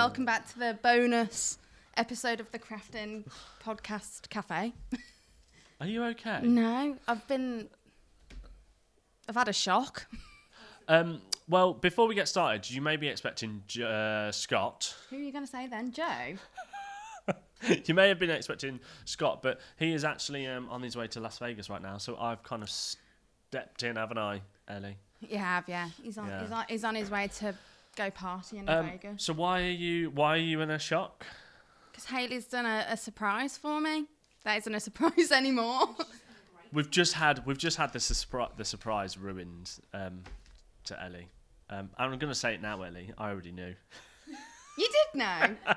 welcome back to the bonus episode of the Crafting Podcast Cafe. Are you okay? No, I've had a shock. Well, before we get started, you may be expecting Scott. Who are you going to say then? Joe? You may have been expecting Scott, but he is actually on his way to Las Vegas right now, so I've kind of stepped in, haven't I, Ellie? You have, yeah. He's on his way to go partying in Vegas. So why are you in a shock? Because Hayley's done a surprise for me. That isn't a surprise anymore. We've just had the surprise ruined to Ellie. I'm going to say it now, Ellie. I already knew. You did know.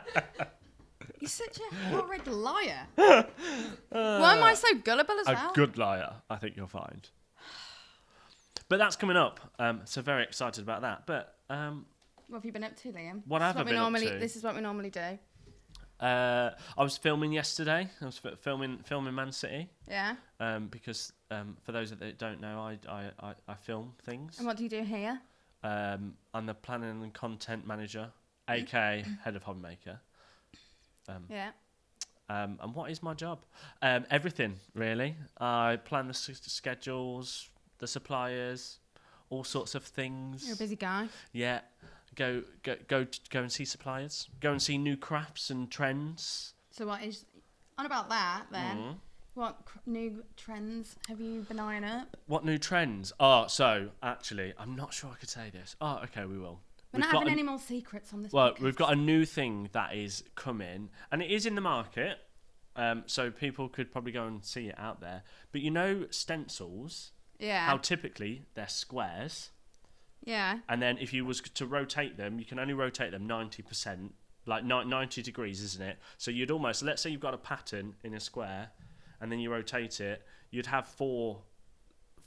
You're such a horrid liar. Why am I so gullible as well? A good liar, I think you'll find. But that's coming up, so very excited about that. But what have you been up to, Liam? What have I been up to? This is what we normally do. I was filming yesterday. I was filming Man City. Yeah. Because for those that don't know, I film things. And what do you do here? I'm the planning and content manager, aka head of Hobbymaker. Yeah. And what is my job? Everything, really. I plan the schedules, the suppliers, all sorts of things. You're a busy guy. Yeah. Go and see suppliers. Go and see new crafts and trends. So what is on about that then? Mm. What new trends have you been eyeing up? What new trends? Oh, so actually, I'm not sure I could say this. Oh, okay, we will. We're not having any more secrets on this. Well, podcast. We've got a new thing that is coming, and it is in the market. So people could probably go and see it out there. But you know, stencils. Yeah. How typically they're squares. Yeah. And then if you was to rotate them, you can only rotate them 90%, like 90 degrees, isn't it? So you'd almost, let's say you've got a pattern in a square, and then you rotate it, you'd have four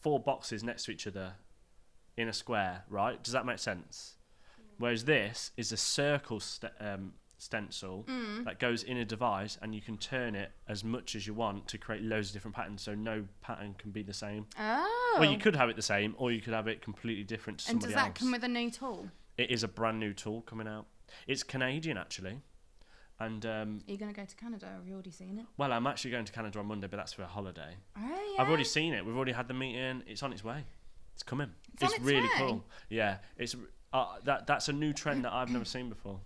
boxes next to each other in a square, right? Does that make sense? Whereas this is a circle stencil that goes in a device, and you can turn it as much as you want to create loads of different patterns, so no pattern can be the same. Oh. Well, you could have it the same, or you could have it completely different to somebody else. And does that come with a new tool? It is a brand new tool coming out. It's Canadian, actually. And are you going to go to Canada, or have you already seen it? Well, I'm actually going to Canada on Monday, but that's for a holiday. Oh, yeah. I've already seen it. We've already had the meeting. It's on its way. It's coming. It's really cool. Yeah, it's that's a new trend that I've never seen before.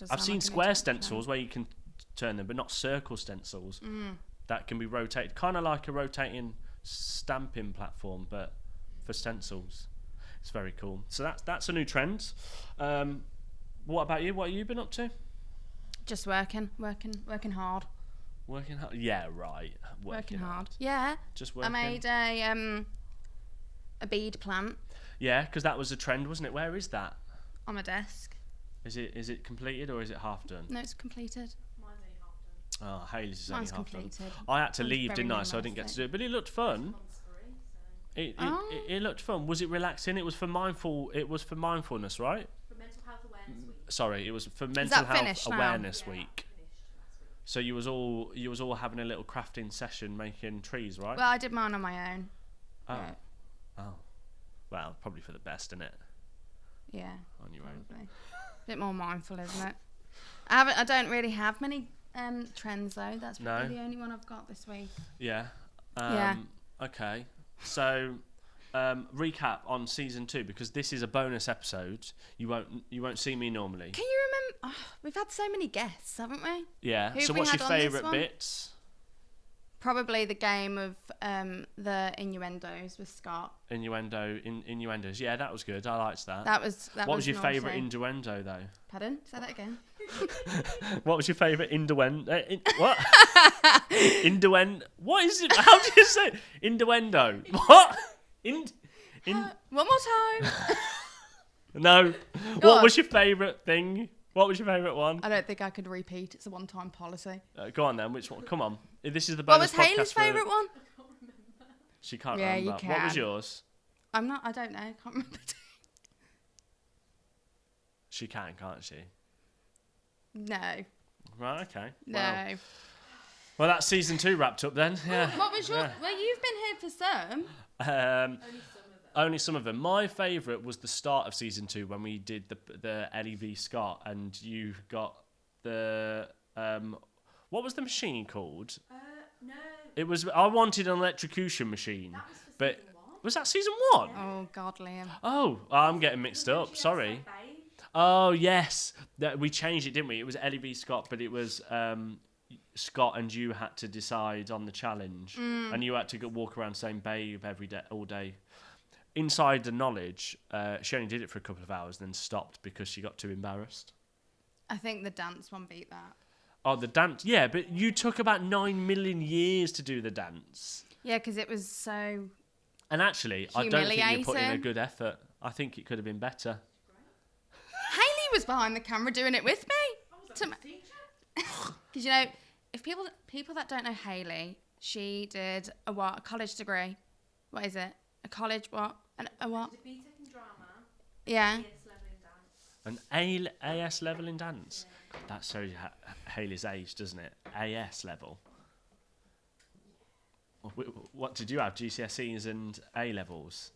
I've seen square stencils where you can turn them, but not circle stencils that can be rotated, kind of like a rotating stamping platform, but for stencils. It's very cool. So that's a new trend. What about you? What have you been up to? Just working hard. Working hard? Yeah, right. Working hard. Yeah. Just working. I made a bead plant. Yeah, because that was a trend, wasn't it? Where is that? On my desk. Is it completed or is it half done? No, it's completed. Mine's only half done. Oh, Hayley's is only half completed. done. I had to Mine's leave, didn't I? So I didn't get to do it. But it looked fun. It looked fun. Was it relaxing? It was for mindfulness, right? For Mental Health Awareness Week. Sorry, it was for Mental Health Awareness now? Week. Finished last week. So you was all having a little crafting session, making trees, right? Well, I did mine on my own. Oh. Yeah. Oh. Well, probably for the best, innit? Yeah. On your own. Probably. A bit more mindful, isn't it? I don't really have many trends though. That's probably the only one I've got this week. Yeah. Yeah. Okay. So, recap on season 2, because this is a bonus episode. You won't see me normally. Can you remember? Oh, we've had so many guests, haven't we? Yeah. Who So have we what's had your on this favourite one? bits? Probably the game of the innuendos with Scott. Innuendos. Yeah, that was good. I liked that. That What was your naughty. favourite innuendo though? Pardon? Say that again. What was your favourite innuendo? What? Innuendo? What is it? How do you say it? Innuendo? What? One more time. No. What was your favourite thing? What was your favourite one? I don't think I could repeat. It's a one-time policy. Go on then. Which one? Come on. This is the What bonus was Hayley's podcast favourite one? I can't remember. She can't Yeah, remember. you can. What was yours? I don't know. I can't remember. She can't she? No. Right. Okay. No. Well, that's season 2 wrapped up then. Yeah. What was your? Yeah. Well, you've been here for some. Only some of them. Only some of them. My favourite was the start of season 2 when we did the LEV Scott, and you got the what was the machine called? No. It was I wanted an electrocution machine, That was for but season 1. was that season 1? Oh God, Liam. Oh, I'm getting mixed up. Sorry. Oh yes, we changed it, didn't we? It was LEV Scott, but it was Scott and you had to decide on the challenge, and you had to walk around saying "babe" every day, all day. Inside the knowledge, she only did it for a couple of hours, then stopped because she got too embarrassed. I think the dance one beat that. Oh, the dance, yeah, but you took about 9 million years to do the dance. Yeah, because it was so. And actually, I don't think you put in a Humiliating. good effort. I think it could have been better. Hayley was behind the camera doing it with me. Because you know, if people that don't know Hayley, she did a college degree. What is it? A college what? A what? Did a BTEC in drama, Yeah. AS level in dance. An AS level in dance. That shows you Hayley's age, doesn't it? AS level. What did you have? GCSEs and A levels.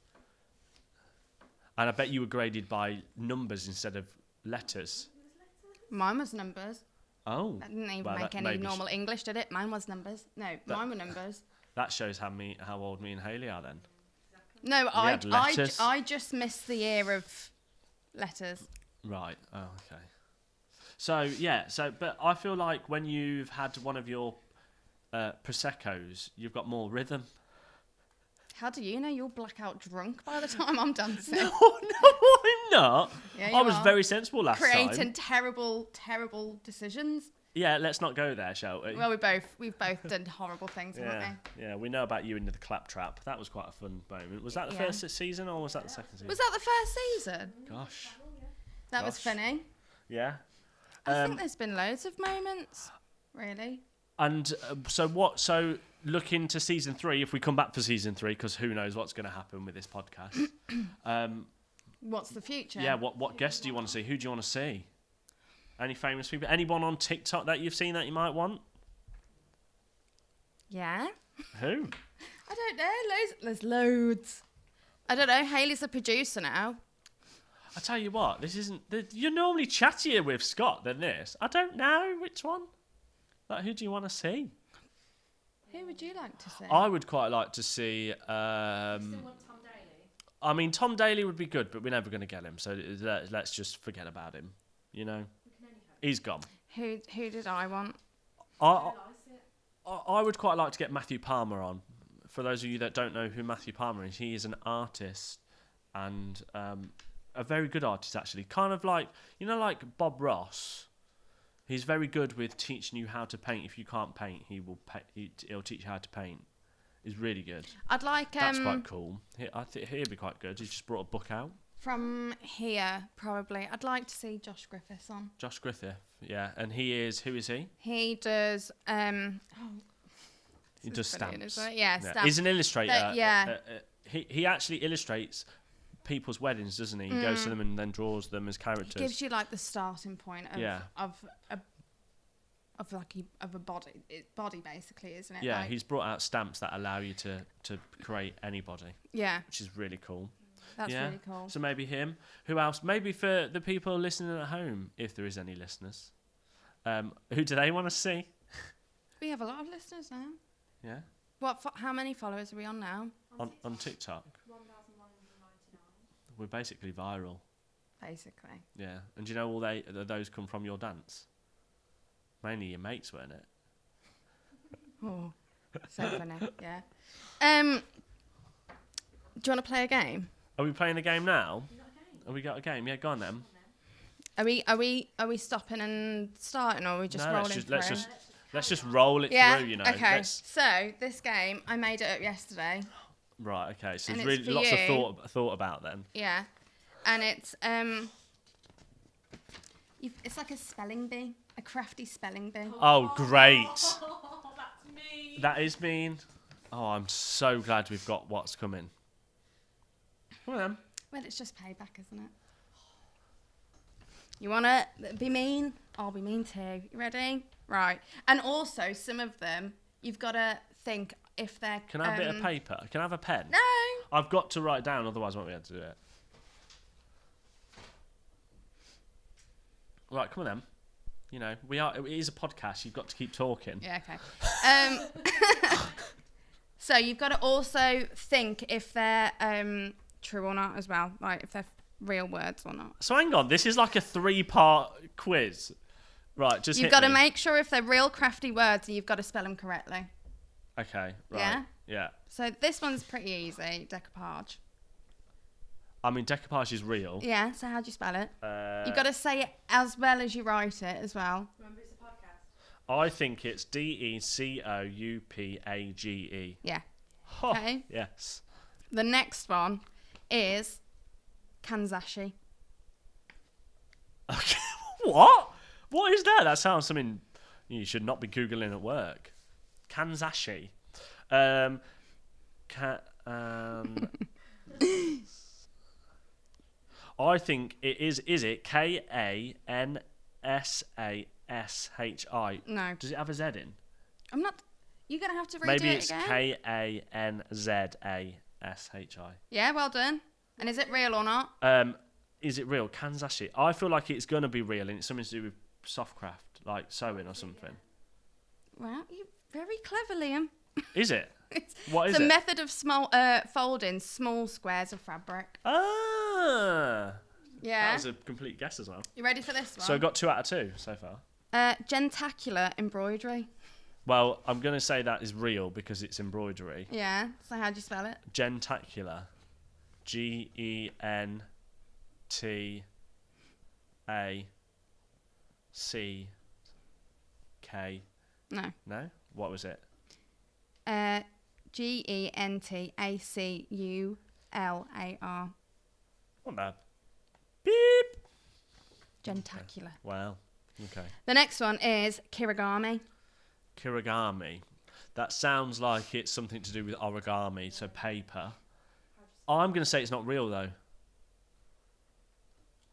And I bet you were graded by numbers instead of letters. Mine was numbers. Oh, That didn't even well, make that any maybe normal English, did it? Mine was numbers. No, mine were numbers. that shows how old me and Hayley are then. No, had letters. I just missed the year of letters. Right. Oh, okay. So yeah. But I feel like when you've had one of your proseccos, you've got more rhythm. How do you know you're blackout drunk by the time I'm dancing? No, I'm not. Yeah, you I was are. very sensible last Creating time. terrible decisions. Yeah, let's not go there, shall we? Well, we've both done horrible things, haven't Yeah, we know about you into the claptrap. That was quite a fun moment. Was that the Yeah. first season or was that the second we? season? Was that the first season? Gosh. That was Gosh. funny. Yeah. I think there's been loads of moments. Really? And so look into season 3, if we come back for season 3, because who knows what's going to happen with this podcast. What's the future? Yeah, what guests do you want to see? Who do you want to see? Any famous people? Anyone on TikTok that you've seen that you might want? Yeah? Who? I don't know. There's loads. I don't know. Hayley's a producer now. I tell you what, this isn't. You're normally chattier with Scott than this. I don't know which one. Like, who do you want to see? Who would you like to see? I would quite like to see. Still want Tom Daly? I mean, Tom Daly would be good, but we're never going to get him. So let's just forget about him. You know, We can only hope. he's gone. Who did I want? I, I like it. I would quite like to get Matthew Palmer on. For those of you that don't know who Matthew Palmer is, he is an artist and a very good artist, actually. Kind of like, you know, like Bob Ross. He's very good with teaching you how to paint. If you can't paint, he'll teach you how to paint. He's really good. I'd like That's quite cool. I think he'd be quite good. He's just brought a book out. from here probably. I'd like to see Josh Griffiths on. Josh Griffith, yeah. And who is he? He does He does brilliant, stamps. isn't it? Yeah, stamps. He's an illustrator. But, yeah. He actually illustrates people's weddings, doesn't he? He goes to them and then draws them as He characters. gives you like the starting point of Yeah. of a body basically, isn't it? Yeah, Like, he's brought out stamps that allow you to create anybody, yeah, which is really cool. that's yeah. really cool. So maybe him. Who else? Maybe for the people listening at home, if there is any listeners. Who do they want to see? We have a lot of listeners now. Yeah. How many followers are we on now? On TikTok. 1,199. We're basically viral. Basically. Yeah. And do you know all those come from your dance? Mainly your mates, weren't it? Oh, so funny. Yeah. Do you want to play a game? Are we playing the game now? You got a game? Have we got a game? Yeah, go on then. Are we stopping and starting, or are we just No, rolling let's through? Let's just roll it Yeah. through, you know. Okay. Let's- So this game, I made it up yesterday. Right, okay. So And there's it's really for lots you. of thought about then. Yeah, and it's it's like a spelling bee, a crafty spelling bee. Oh, great. Oh, that's me. That is mean. Oh, I'm so glad we've got what's coming. Come on then. Well, it's just payback, isn't it? You wanna be mean? I'll be mean too. You ready? Right. And also, some of them you've got to think if they're. Can I have a bit of paper? Can I have a pen? No. I've got to write it down, otherwise I won't be able to do it. Right, come on then. You know, it is a podcast. You've got to keep talking. Yeah, okay. So you've got to also think if they're true or not as well, like if they're real words or not. So hang on, this is like a 3-part quiz. Right, just You've hit got to me. make sure if they're real crafty words and you've got to spell them correctly. Okay, right. Yeah? Yeah. So this one's pretty easy, decoupage. I mean, decoupage is real. Yeah, so how do you spell it? You've got to say it as well as you write it as well. Remember, it's a podcast. I think it's Decoupage. Yeah. Oh, Okay. yes. The next one is Kanzashi. Okay. What? What is that? That sounds something you should not be Googling at work. Kanzashi. I think it is it Kansashi? No. Does it have a Z in? I'm not... You're going to have to redo Maybe it it's again. Kanzashi. Yeah, well done. And is it real or not? Is it real? Kanzashi. I feel like it's going to be real and it's something to do with softcraft, like sewing or something. Well, you're very clever, Liam. Is it? It's What is a it? method of folding small squares of fabric. Ah. Yeah. That was a complete guess as well. You ready for this one? So I got 2 out of 2 so far. Gentacular embroidery. Well, I'm going to say that is real because it's embroidery. Yeah. So how do you spell it? Gentacular. Gentacular. No. No? What was it? Gentacular. What the? Beep. Gentacular. Wow. Okay. The next one is kirigami. Kirigami. That sounds like it's something to do with origami, so paper. I'm going to say it's not real though.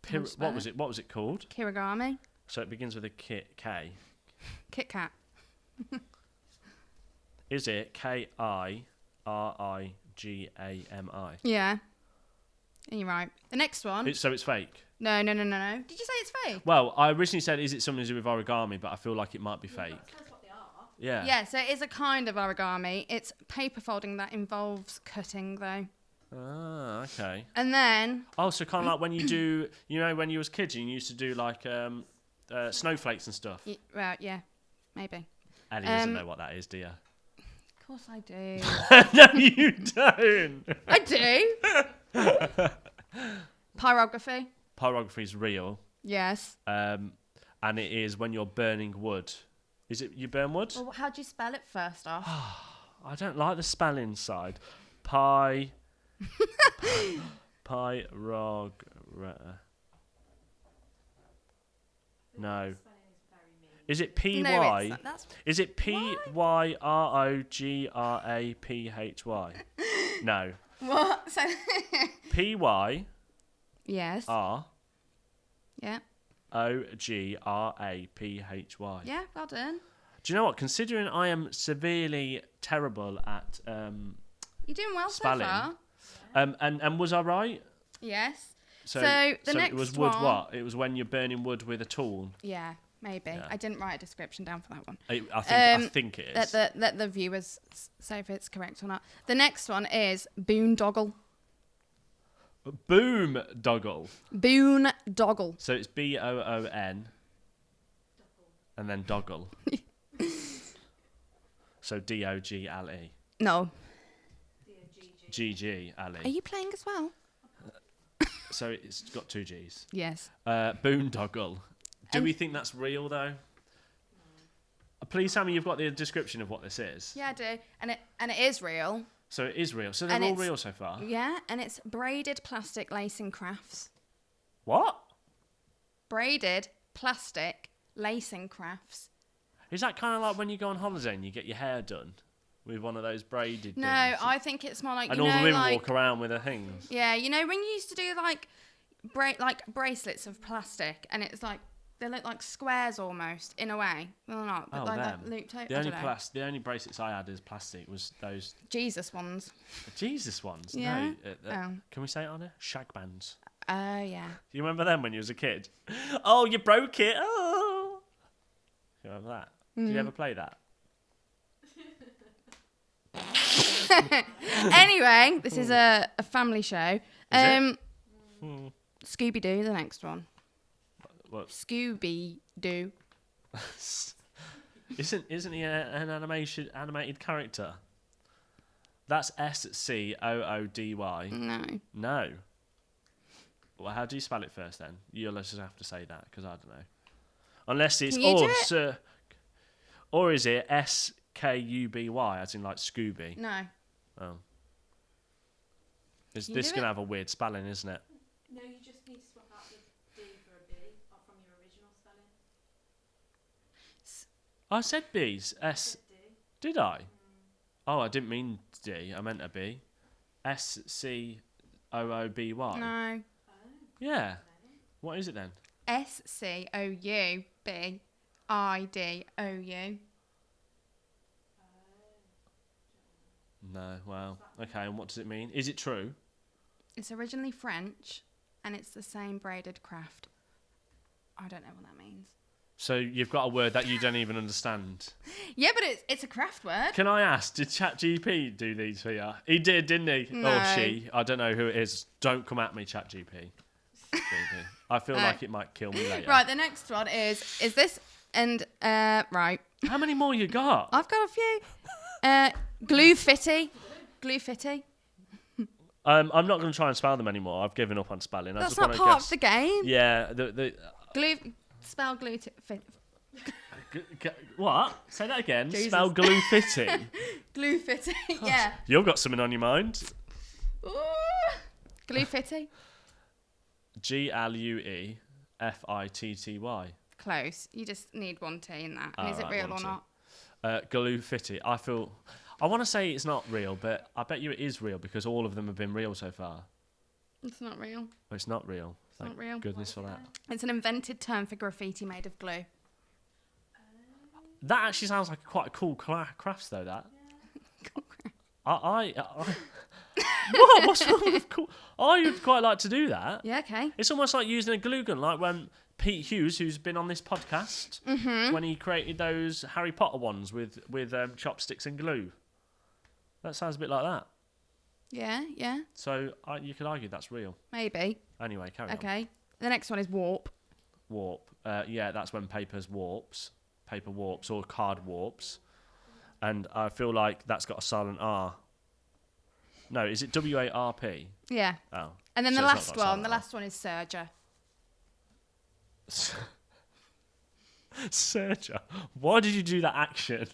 How do you spell What was it? What was it called? Kirigami. So it begins with a K. Kit Kat. Is it Kirigami? Yeah. And you're right. The next one. So it's fake. No. Did you say it's fake? Well, I originally said, is it something to do with origami? But I feel like it might be fake. That's what they are. Yeah. Yeah, so it is a kind of origami. It's paper folding that involves cutting, though. Ah, okay. And then... Oh, so kind of like when you do, you know, when you was kids, you used to do like snowflakes and stuff. Well, yeah, maybe. Ellie doesn't know what that is, do you? Of course I do. No, you don't. I do. Pyrography. Pyrography is real, Yes. and it is when you're burning wood. Is it you burn wood? Well, how do you spell it first off? I don't like the spelling side. Pyrog. No. Spelling is very mean. Is it P No, Y? it's, that's... Is it Pyrography? No. What? So... Pyrography. Yes. Yeah. Yeah, well done. Do you know what? Considering I am severely terrible at You're doing well spelling. so far. And was I right? Yes. So the next it was wood. one... What? It was when you're burning wood with a tool. Yeah, maybe. Yeah. I didn't write a description down for that one. I think it is. Let the viewers say if it's correct or not. The next one is boondoggle. Boondoggle. Boondoggle. So it's BOON and then doggle. So DOGLE. No. GGLE. Are you playing as well? So it's got 2 G's. Yes. Boondoggle. Do we think that's real though? Please tell me you've got the description of what this is. Yeah, I do. And it is real. So it is real. So they're And all it's- real so far. Yeah, and it's braided plastic lacing crafts. What? Braided plastic lacing crafts. Is that kind of like when you go on holiday and you get your hair done with one of those braided No, things? I think it's more like, And you all know, the women like... walk around with their things. Yeah, you know when you used to do like bracelets of plastic and it's like They look like squares almost, in a way. They're not, but like them. looped over. The only bracelets I had as plastic was those Jesus ones. Jesus ones. Yeah? No, can we say it on here? Shag bands. Oh, yeah. Do you remember them when you was a kid? Oh, you broke it. Oh. You remember that? Did you ever play that? Anyway, this is a family show. Is Scooby-Doo, the next one. What? Scooby-Doo. Isn't he an animated character? That's SCOODY. No. Well, how do you spell it first then? You'll just have to say that because I don't know. Unless it's or is it SKUBY as in like Scooby? No. Oh. This do going it? to have a weird spelling, isn't it? No, you just need to swap out the D for a B from your original spelling. I said B's. S. D. Did I? Oh, I didn't mean D. I meant a B. SCOOBY. No. Yeah. What is it then? SCOUBIDOU. No. Well. Okay. And what does it mean? Is it true? It's originally French, and it's the same braided craft. I don't know what that means. So you've got a word that you don't even understand. Yeah, but it's a craft word. Can I ask, did ChatGPT do these for you? He did, didn't he? No. Or she. I don't know who it is. Don't come at me, ChatGPT. I feel like it might kill me later. Right, the next one is this, and, right. How many more you got? I've got a few. Glue fitty. Glue fitty. I'm not going to try and spell them anymore. I've given up on spelling. That's not part of the game. Yeah. The Glue, spell glue fit. What? Say that again. Jesus. Spell glue fitting. Glue fitty, yeah. You've got something on your mind. Ooh. Glue fitty. GLUEFITTY. Close. You just need one T in that. And is it right, real one or T. not? Glue fitty. I want to say it's not real, but I bet you it is real because all of them have been real so far. It's not real. Well, it's not real. Not real. Goodness for that. It's an invented term for graffiti made of glue. That actually sounds like quite a cool crafts, though. That. I what? What's wrong with cool? I would quite like to do that. Yeah, okay. It's almost like using a glue gun, like when Pete Hughes, who's been on this podcast, when he created those Harry Potter ones with chopsticks and glue. That sounds a bit like that. Yeah. So you could argue that's real. Maybe. Anyway, carry on. Okay. The next one is warp. Warp. Yeah, that's when paper warps or card warps. And I feel like that's got a silent R. No, is it WARP? Yeah. Oh. And then So the it's not last got a one, silent the R. last one is serger. Serger. Why did you do that action?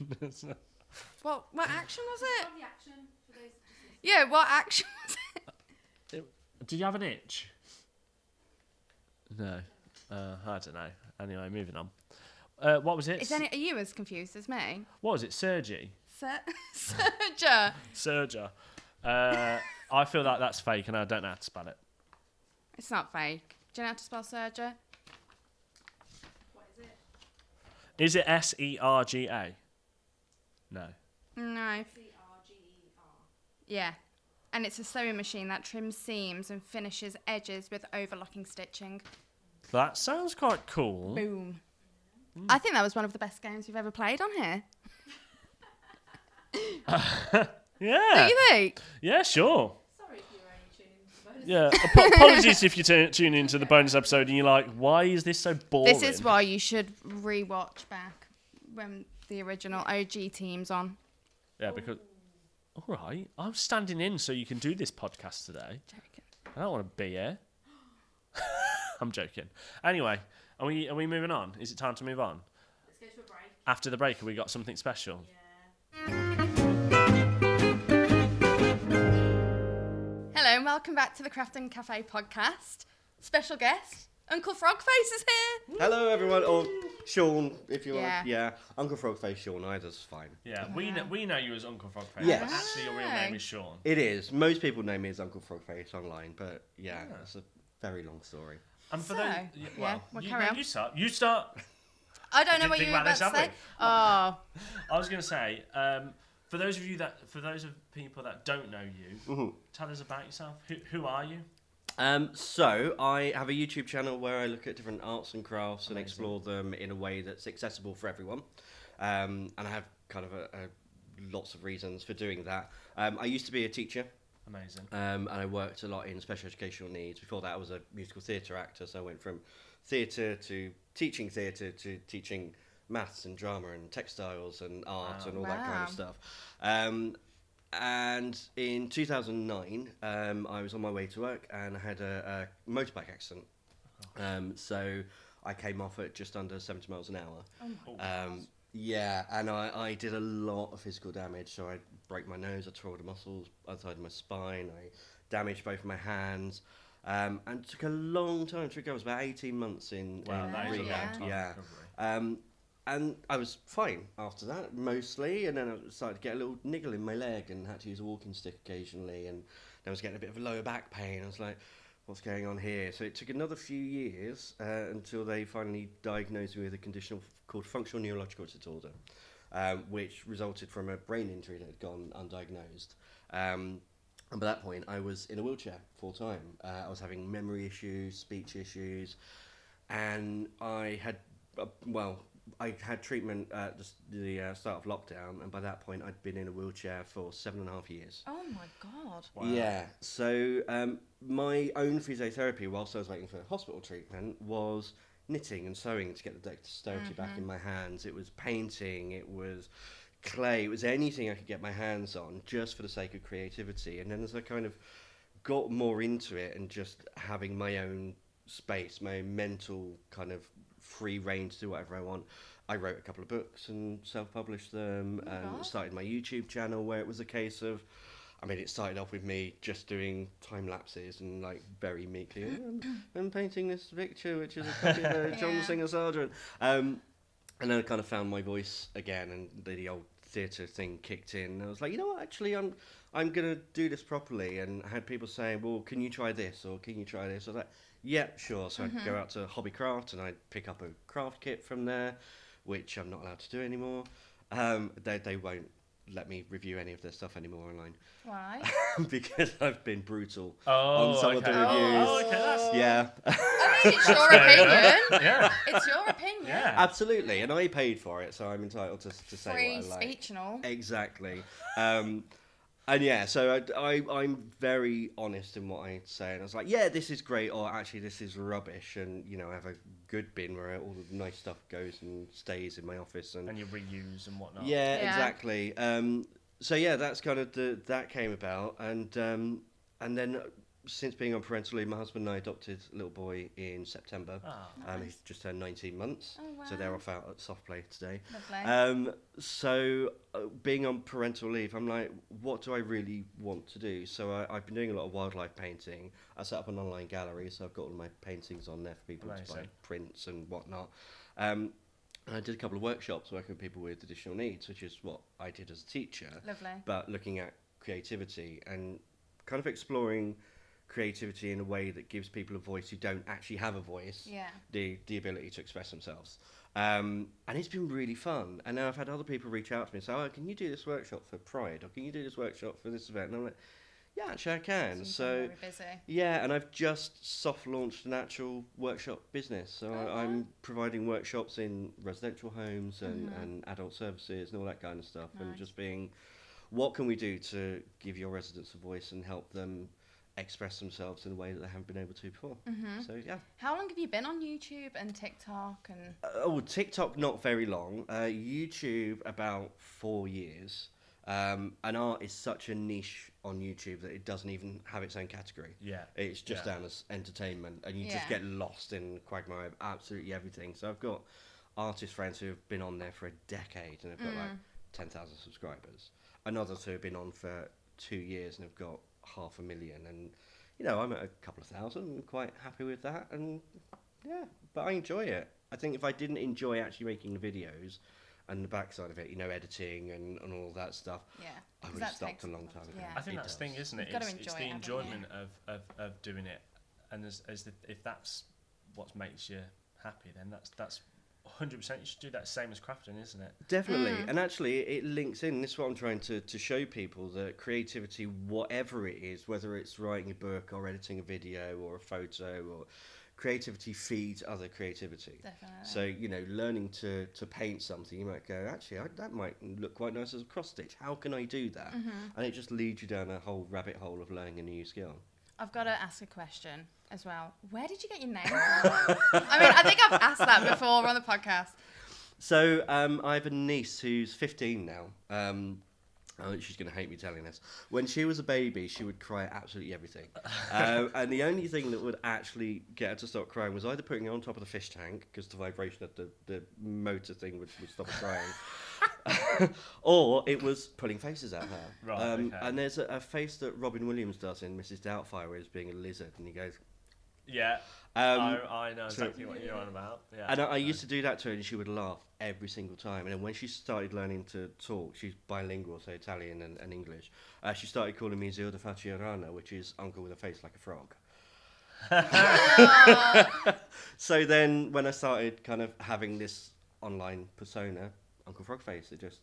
What action was it? The action for those. Yeah, what action was it? Did you have an itch? No. I don't know. Anyway, moving on. What was it? Are you as confused as me? What was it? Sergi? Serger. Serger. I feel like that's fake and I don't know how to spell it. It's not fake. Do you know how to spell serger? What is it? Is it SERGA? No. No. CRGER. Yeah. And it's a sewing machine that trims seams and finishes edges with overlocking stitching. That sounds quite cool. Boom. I think that was one of the best games we've ever played on here. Yeah. Don't you think? Yeah, sure. Sorry if you were only tuning into the bonus. Yeah. Apologies if you tune into the bonus episode and you're like, why is this so boring? This is why you should re-watch back when the original OG team's on. Yeah, because... All right. I'm standing in so you can do this podcast today. Joking. I don't want to be here. I'm joking. Anyway, are we moving on? Is it time to move on? Let's go to a break. After the break, have we got something special? Yeah. Hello and welcome back to the Craft and Cafe podcast. Special guest, Uncle Frogface is here. Hello, everyone. Or Sean, if you Yeah. want. Yeah, Uncle Frogface Sean, either's fine. Yeah, we know you as Uncle Frogface. Yes. But actually, your real name is Sean. It is. Most people know me as Uncle Frogface online, but yeah, Yeah. it's a very long story. And for So, those, yeah, well, carry on. You start. You start. I don't know Didn't what think you were about about this, to have say. Oh, I was going to say, for those of people that don't know you, tell us about yourself. Who are you? So I have a YouTube channel where I look at different arts and crafts and Amazing. explore them in a way that's accessible for everyone. And I have kind of lots of reasons for doing that. I used to be a teacher. Amazing. And I worked a lot in special educational needs. Before that, I was a musical theatre actor, so I went from theatre to teaching maths and drama and textiles and art and all that kind of stuff. And in 2009, I was on my way to work and I had a motorbike accident. So I came off at just under 70 miles an hour. oh my Yeah, and I did a lot of physical damage. So I broke my nose, I tore the muscles outside of my spine, I damaged both my hands, and it took a long time to recover. It was about 18 months in That is a long rehab. time Yeah. recovery. And I was fine after that, mostly, and then I started to get a little niggle in my leg and had to use a walking stick occasionally, and then I was getting a bit of a lower back pain. I was like, what's going on here? So it took another few years until they finally diagnosed me with a condition called functional neurological disorder, which resulted from a brain injury that had gone undiagnosed. And by that point, I was in a wheelchair full time. I was having memory issues, speech issues, and I had, I had treatment at the start of lockdown, and by that point, I'd been in a wheelchair for 7.5 years. Oh my God. Wow. Yeah, so my own physiotherapy whilst I was waiting for hospital treatment was knitting and sewing to get the dexterity back in my hands. It was painting, it was clay, it was anything I could get my hands on just for the sake of creativity. And then as I kind of got more into it and just having my own space, my own mental kind of free reign to do whatever I want, I wrote a couple of books and self-published them and started my YouTube channel where it was a case of, I mean, it started off with me just doing time lapses and like very meekly, I'm painting this picture, which is a copy of a John Singer Sargent. And then I kind of found my voice again, and the old theatre thing kicked in. And I was like, you know what, actually, I'm going to do this properly. And I had people saying, well, can you try this? Or can you try this? I was like, yeah, sure. So I'd go out to Hobby Craft and I'd pick up a craft kit from there, which I'm not allowed to do anymore. They won't let me review any of their stuff anymore online. Why? Because I've been brutal Oh, on some of the okay. reviews. Oh, okay, that's... Yeah. I mean, it's your fair opinion. Yeah. It's your opinion. Yeah. Absolutely, and I paid for it, so I'm entitled to say Free what I like. speech and all. Exactly. And yeah, so I'm very honest in what I say, and I was like, yeah, this is great, or actually this is rubbish, and you know, I have a good bin where all the nice stuff goes and stays in my office, and you reuse and whatnot. yeah, Yeah. exactly. So yeah, that's kind of that came about, and then since being on parental leave, my husband and I adopted a little boy in September. Oh, He's just turned 19 months, Oh, so they're wow. off out at soft play today. Lovely. So being on parental leave, I'm like, what do I really want to do? So I've been doing a lot of wildlife painting. I set up an online gallery, so I've got all my paintings on there for people to buy Amazing. prints and whatnot. And I did a couple of workshops working with people with additional needs, which is what I did as a teacher, Lovely. but looking at creativity and kind of exploring creativity in a way that gives people a voice who don't actually have a voice, Yeah. the ability to express themselves. And it's been really fun. And now I've had other people reach out to me and say, oh, can you do this workshop for Pride? Or can you do this workshop for this event? And I'm like, yeah, actually I can. So very busy. yeah, and I've just soft launched an actual workshop business. So I'm providing workshops in residential homes and adult services and all that kind of stuff. And just being, what can we do to give your residents a voice and help them express themselves in a way that they haven't been able to before. So yeah. How long have you been on YouTube and TikTok and? TikTok not very long. YouTube about 4 years. And art is such a niche on YouTube that it doesn't even have its own category. Yeah. It's just down as entertainment, and you just get lost in the quagmire of absolutely everything. So I've got artist friends who have been on there for a decade and have got like 10,000 subscribers. Another two have been on for 2 years and have got 500,000. And you know, I'm at a couple of thousand. I'm quite happy with that, and yeah, but I enjoy it. I think if I didn't enjoy actually making the videos and the backside of it, you know, editing and all that stuff, I would have stopped a long time ago. Yeah. I think It that's the thing, does. isn't it? You've gotta It's enjoy the it, haven't you? enjoyment of doing it. and if that's what makes you happy, then that's 100%. You should do that same as crafting, isn't it? Definitely. And actually, it links in. This is what I'm trying to show people, that creativity, whatever it is, whether it's writing a book or editing a video or a photo, or creativity feeds other creativity. Definitely. So, you know, learning to paint something, you might go, actually, that might look quite nice as a cross stitch. How can I do that? And it just leads you down a whole rabbit hole of learning a new skill. I've got to ask a question as well. Where did you get your name from? I mean, I think I've asked that before on the podcast. So I have a niece who's 15 now. She's going to hate me telling this. When she was a baby, she would cry at absolutely everything. And the only thing that would actually get her to stop crying was either putting her on top of the fish tank, because the vibration of the motor thing would stop her crying. Or it was pulling faces at her. Right, okay. And there's a face that Robin Williams does in Mrs. Doubtfire, where he's being a lizard, and he goes... Yeah, I know exactly what you're on about. Yeah, and I used to do that to her, and she would laugh every single time. And then when she started learning to talk, she's bilingual, so Italian and English. She started calling me Zio da Facciarana, which is uncle with a face like a frog. So then when I started kind of having this online persona, Uncle Frogface, it just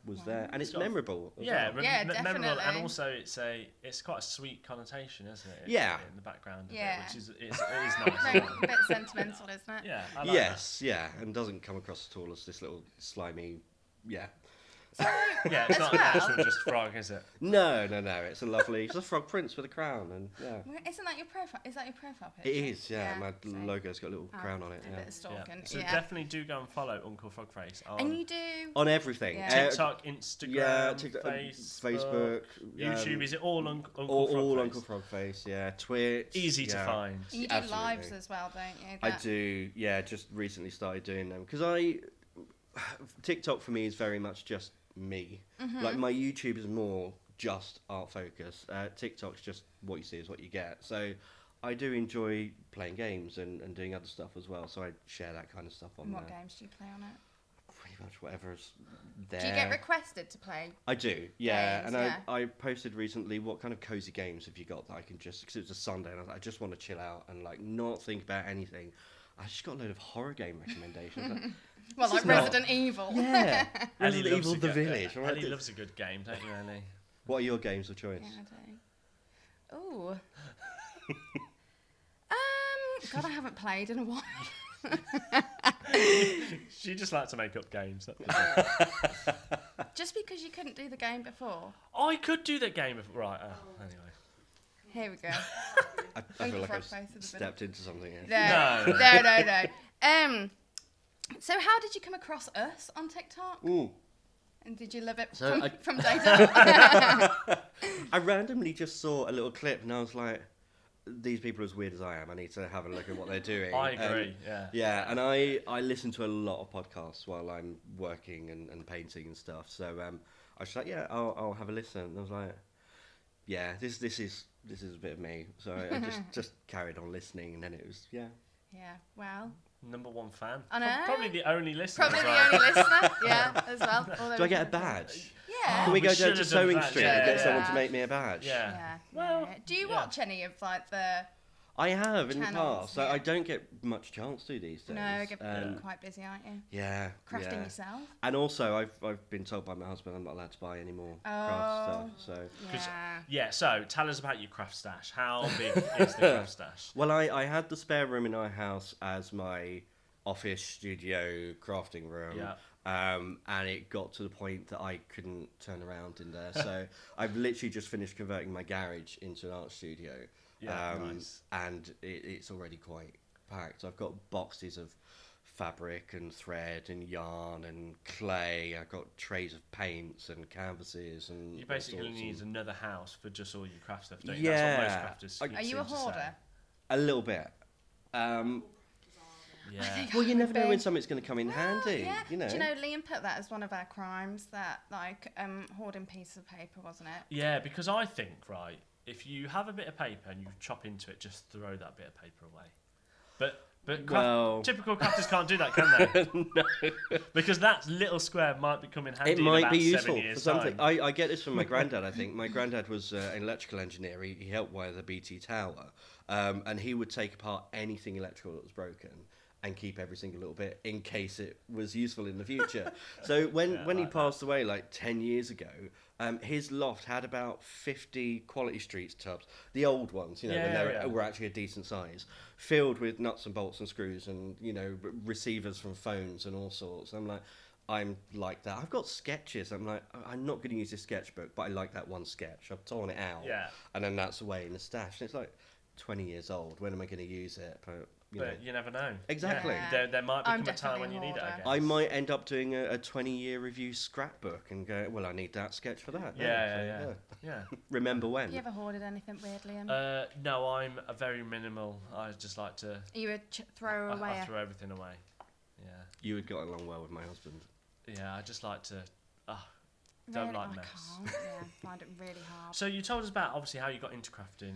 was there, and it's memorable. Yeah, well. Definitely. memorable, and also it's quite a sweet connotation, isn't it? Yeah. In the background of Yeah. it, which is it is nice. Very, isn't a it? bit sentimental, isn't it? Yeah. I like Yes, yeah, and doesn't come across at all as this little slimy. Yeah. that. Yeah, it's As not well. an actual just frog, is it? No. It's a lovely. It's a frog prince with a crown, and Isn't that your profile? Is that your profile picture? it is. Yeah, my so- logo's got a little crown on it. A Yeah. bit of stalking. Yeah. So Yeah. definitely do go and follow Uncle Frogface on And you do. On everything. Yeah. TikTok, Instagram, Yeah, TikTok, Facebook, YouTube. Is it all Uncle all Frogface? Uncle Frogface, yeah. Twitch. Easy to yeah. find. You do Absolutely. lives as well, don't you? I do, yeah. Just recently started doing them because TikTok for me is very much just me. Like my YouTube is more just art focus. TikTok's just what you see is what you get. So I do enjoy playing games and doing other stuff as well. So I share that kind of stuff on And what there. games do you play on it? Pretty much whatever's there. Do you get requested to play? I do, yeah. Games, And yeah. I posted recently, what kind of cozy games have you got that I can just, because it was a Sunday, and I was like, I just want to chill out and like not think about anything. I just got a load of horror game recommendations. Like, Well, This like is not- Resident Evil. yeah, Ellie Resident loves Evil: a The good- Village. Right? Ellie loves a good game, don't you, Ellie? What are your games of choice? Yeah, I do. Ooh. God, I haven't played in a while. She just likes to make up games. That's it. Just because you couldn't do the game before. I could do that game if right. Anyway. Here we go. I feel like I've Frogface at the minute. stepped into something here. No. So how did you come across us on TikTok? Ooh. And did you love it So from, I- from day to day? I randomly just saw a little clip and I was like, these people are as weird as I am. I need to have a look at what they're doing. I agree. Yeah. Yeah, and I listen to a lot of podcasts while I'm working and painting and stuff. So I was like, yeah, I'll have a listen. And I was like, yeah, this is a bit of me. So I just carried on listening, and then it was Yeah, well, Number one fan. I know. Probably the only listener. probably as the well. only listener. Yeah, as well. Do I get a badge? Yeah. Can we we go should down to have done Sewing that, Street yeah, and get yeah. someone to make me a badge? Yeah. Yeah. Well, Do you yeah. watch any of like the? I have in the Channels, past. So yeah. I don't get much chance to these days. No, you're Yeah. quite busy, aren't you? Yeah. Crafting yeah. yourself. And also, I've been told by my husband I'm not allowed to buy any more craft stuff. So. Yeah. Yeah, so tell us about your craft stash. How big is the craft stash? Well, I had the spare room in our house as my office, studio, crafting room. Yeah. And it got to the point that I couldn't turn around in there. So I've literally just finished converting my garage into an art studio. Yeah, nice. And it's already quite packed. I've got boxes of fabric and thread and yarn and clay. I've got trays of paints and canvases and You all basically sorts need and- another house for just all your craft stuff, don't you? That's Yeah. what most crafters Are you a seem to say. hoarder? a little bit. Yeah. Well, you never know when Big. something's going to come in handy. Yeah. You know. Do you know Liam put that as one of our crimes? That like hoarding pieces of paper, wasn't it? Yeah, because I think, right, if you have a bit of paper and you chop into it, just throw that bit of paper away. But Well- typical crafters can't do that, can they? No. Because that little square might become in handy It in might about be 7 useful years' for something. time. I get this from my granddad, I think. My granddad was an electrical engineer. He helped wire the BT tower. And he would take apart anything electrical that was broken and keep every single little bit in case it was useful in the future. So when he like passed away like 10 years ago, his loft had about 50 Quality Streets tubs, the old ones, when they were actually a decent size, filled with nuts and bolts and screws and, receivers from phones and all sorts. I'm like that. I've got sketches. I'm like, I'm not going to use this sketchbook, but I like that one sketch. I've torn it out. Yeah. And then that's away in the stash. And it's like 20 years old. When am I going to use it? But you never know. Exactly. Yeah. There might I'm become a time when definitely you a need it, I hoarder. guess. I might end up doing a 20-year review scrapbook and go, well, I need that sketch for that. Yeah. Remember when? Have you ever hoarded anything weird, Liam? No, I'm a very minimal. I just like to... You would throw away. I throw everything away. Yeah. You would get along well with my husband. Yeah, I just like to... don't like I mess. can't. Yeah, find it really hard. So you told us about obviously how you got into crafting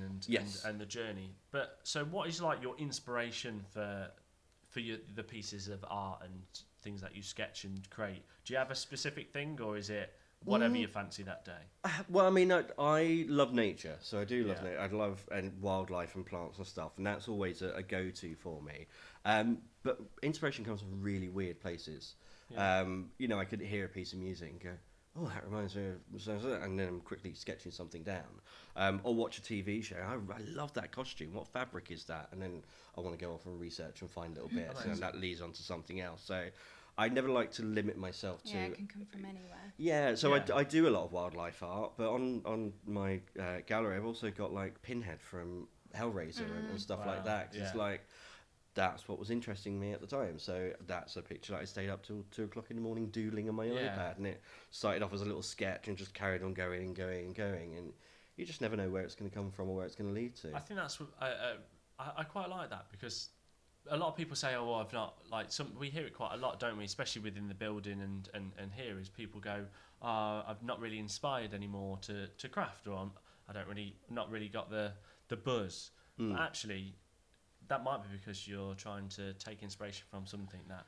and the journey. But so what is like your inspiration for the pieces of art and things that you sketch and create? Do you have a specific thing, or is it whatever you fancy that day? Well, I mean, I love nature, so I do love nature. I love wildlife and plants and stuff, and that's always a go-to for me. But inspiration comes from really weird places. Yeah. I could hear a piece of music and go, oh, that reminds me of... And then I'm quickly sketching something down. Or watch a TV show. I love that costume. What fabric is that? And then I want to go off and research and find little bits, and that leads on to something else. So I never like to limit myself to... Yeah, it can come from anywhere. Yeah, so I do a lot of wildlife art, but on my gallery I've also got like Pinhead from Hellraiser and stuff like that. 'Cause it's like... That's what was interesting me at the time. So that's a picture that I stayed up till 2 o'clock in the morning doodling on my iPad, and it started off as a little sketch and just carried on going and going and going, and you just never know where it's going to come from or where it's going to lead to. I think that's I quite like that, because a lot of people say, oh, well, I've not, like, we hear it quite a lot, don't we, especially within the building and here, is people go, I've not really inspired anymore to craft, or I don't really, not really got the buzz. But actually, that might be because you're trying to take inspiration from something that,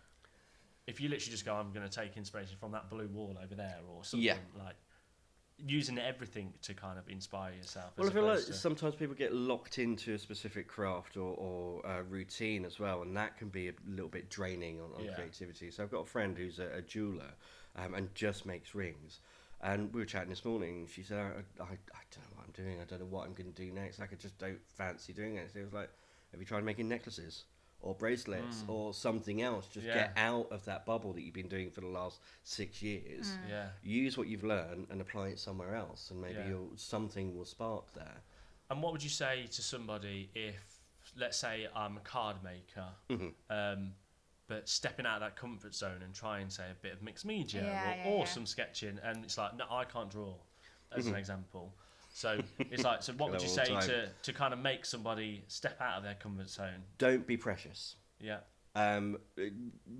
if you literally just go, I'm going to take inspiration from that blue wall over there, or something, like using everything to kind of inspire yourself. Well, I feel like sometimes people get locked into a specific craft or routine as well, and that can be a little bit draining on creativity. So I've got a friend who's a jeweller and just makes rings. And we were chatting this morning, and she said, I don't know what I'm doing. I don't know what I'm going to do next. Like, I just don't fancy doing it. So it was like, have you tried making necklaces or bracelets or something else? Just get out of that bubble that you've been doing for the last 6 years. Use what you've learned and apply it somewhere else, and maybe something will spark there. And what would you say to somebody if, let's say, I'm a card maker, but stepping out of that comfort zone and trying, say, a bit of mixed media or some sketching, and it's like, no, I can't draw, as an example. So it's like, so what would you say to kind of make somebody step out of their comfort zone? Don't be precious. Yeah.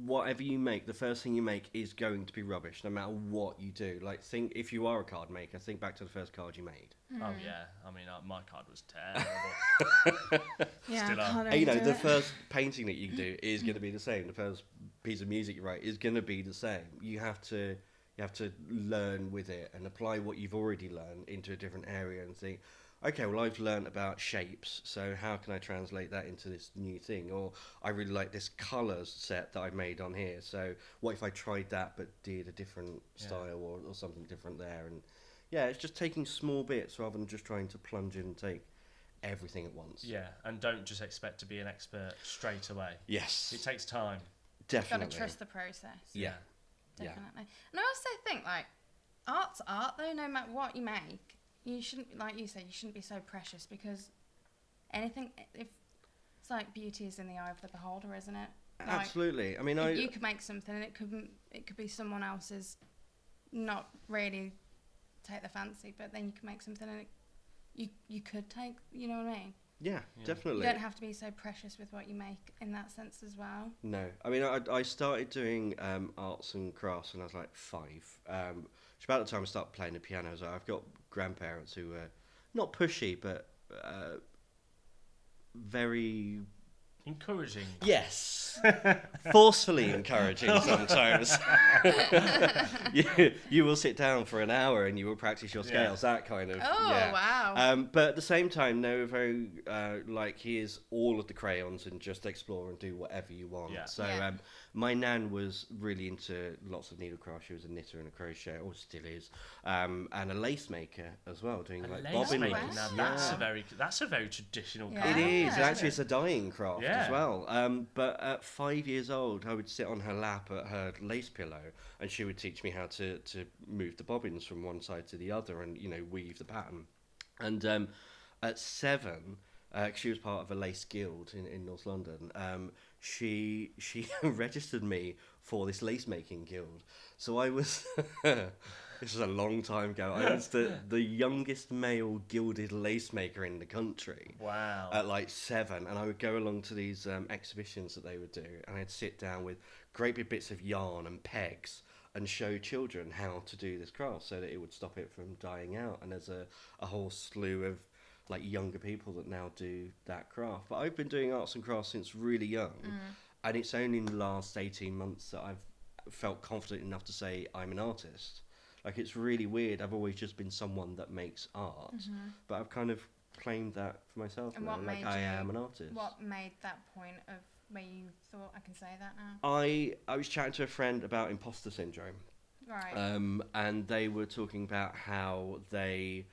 Whatever you make, the first thing you make is going to be rubbish, no matter what you do. Like, think, if you are a card maker, think back to the first card you made. Oh yeah, I mean, my card was terrible. Still are. And, the first painting that you do is going to be the same. The first piece of music you write is going to be the same. You have to learn with it and apply what you've already learned into a different area and think, okay, well, I've learned about shapes, so how can I translate that into this new thing? Or I really like this colours set that I've made on here, so what if I tried that but did a different style or something different there? And it's just taking small bits rather than just trying to plunge in and take everything at once. Yeah, and don't just expect to be an expert straight away. Yes. It takes time. Definitely. Got to trust the process. Yeah. Definitely. And I also think, like, art's art, though, no matter what you make, you shouldn't, like you said, you shouldn't be so precious, because anything, if it's like beauty is in the eye of the beholder, isn't it? Like, absolutely. I mean, you could make something and it could be someone else's, not really take the fancy, but then you could make something and you could take, you know what I mean? Yeah, definitely. You don't have to be so precious with what you make in that sense as well. No. I mean, I started doing arts and crafts when I was like 5. It's about the time I started playing the piano. So I've got grandparents who were not pushy, but very Encouraging. Yes. Forcefully encouraging sometimes. you will sit down for an hour and you will practice your scales, that kind of. Oh, yeah. wow. But at the same time, no, very, like, here's all of the crayons and just explore and do whatever you want. Yeah. So Yeah. my nan was really into lots of needlecraft. She was a knitter and a crochet, or still is, and a lace maker as well, doing A like lace bobbin making. Wow. Now lace. that's a very traditional Yeah. craft. It is. isn't Actually, it? it's a dying craft Yeah. as well. But at 5 years old, I would sit on her lap at her lace pillow, and she would teach me how to move the bobbins from one side to the other, and weave the pattern. And at 7, she was part of a lace guild in North London. She registered me for this lace making guild. So I was. This was a long time ago. I was the youngest male gilded lace maker in the country. Wow. At like 7, and I would go along to these exhibitions that they would do, and I'd sit down with great big bits of yarn and pegs and show children how to do this craft so that it would stop it from dying out. And there's a whole slew of like younger people that now do that craft. But I've been doing arts and crafts since really young, and it's only in the last 18 months that I've felt confident enough to say I'm an artist. Like, it's really weird. I've always just been someone that makes art, but I've kind of claimed that for myself And now. what Like, made I you- am an artist. What made that point of where you thought, I can say that now? I was chatting to a friend about imposter syndrome, Right. and they were talking about how they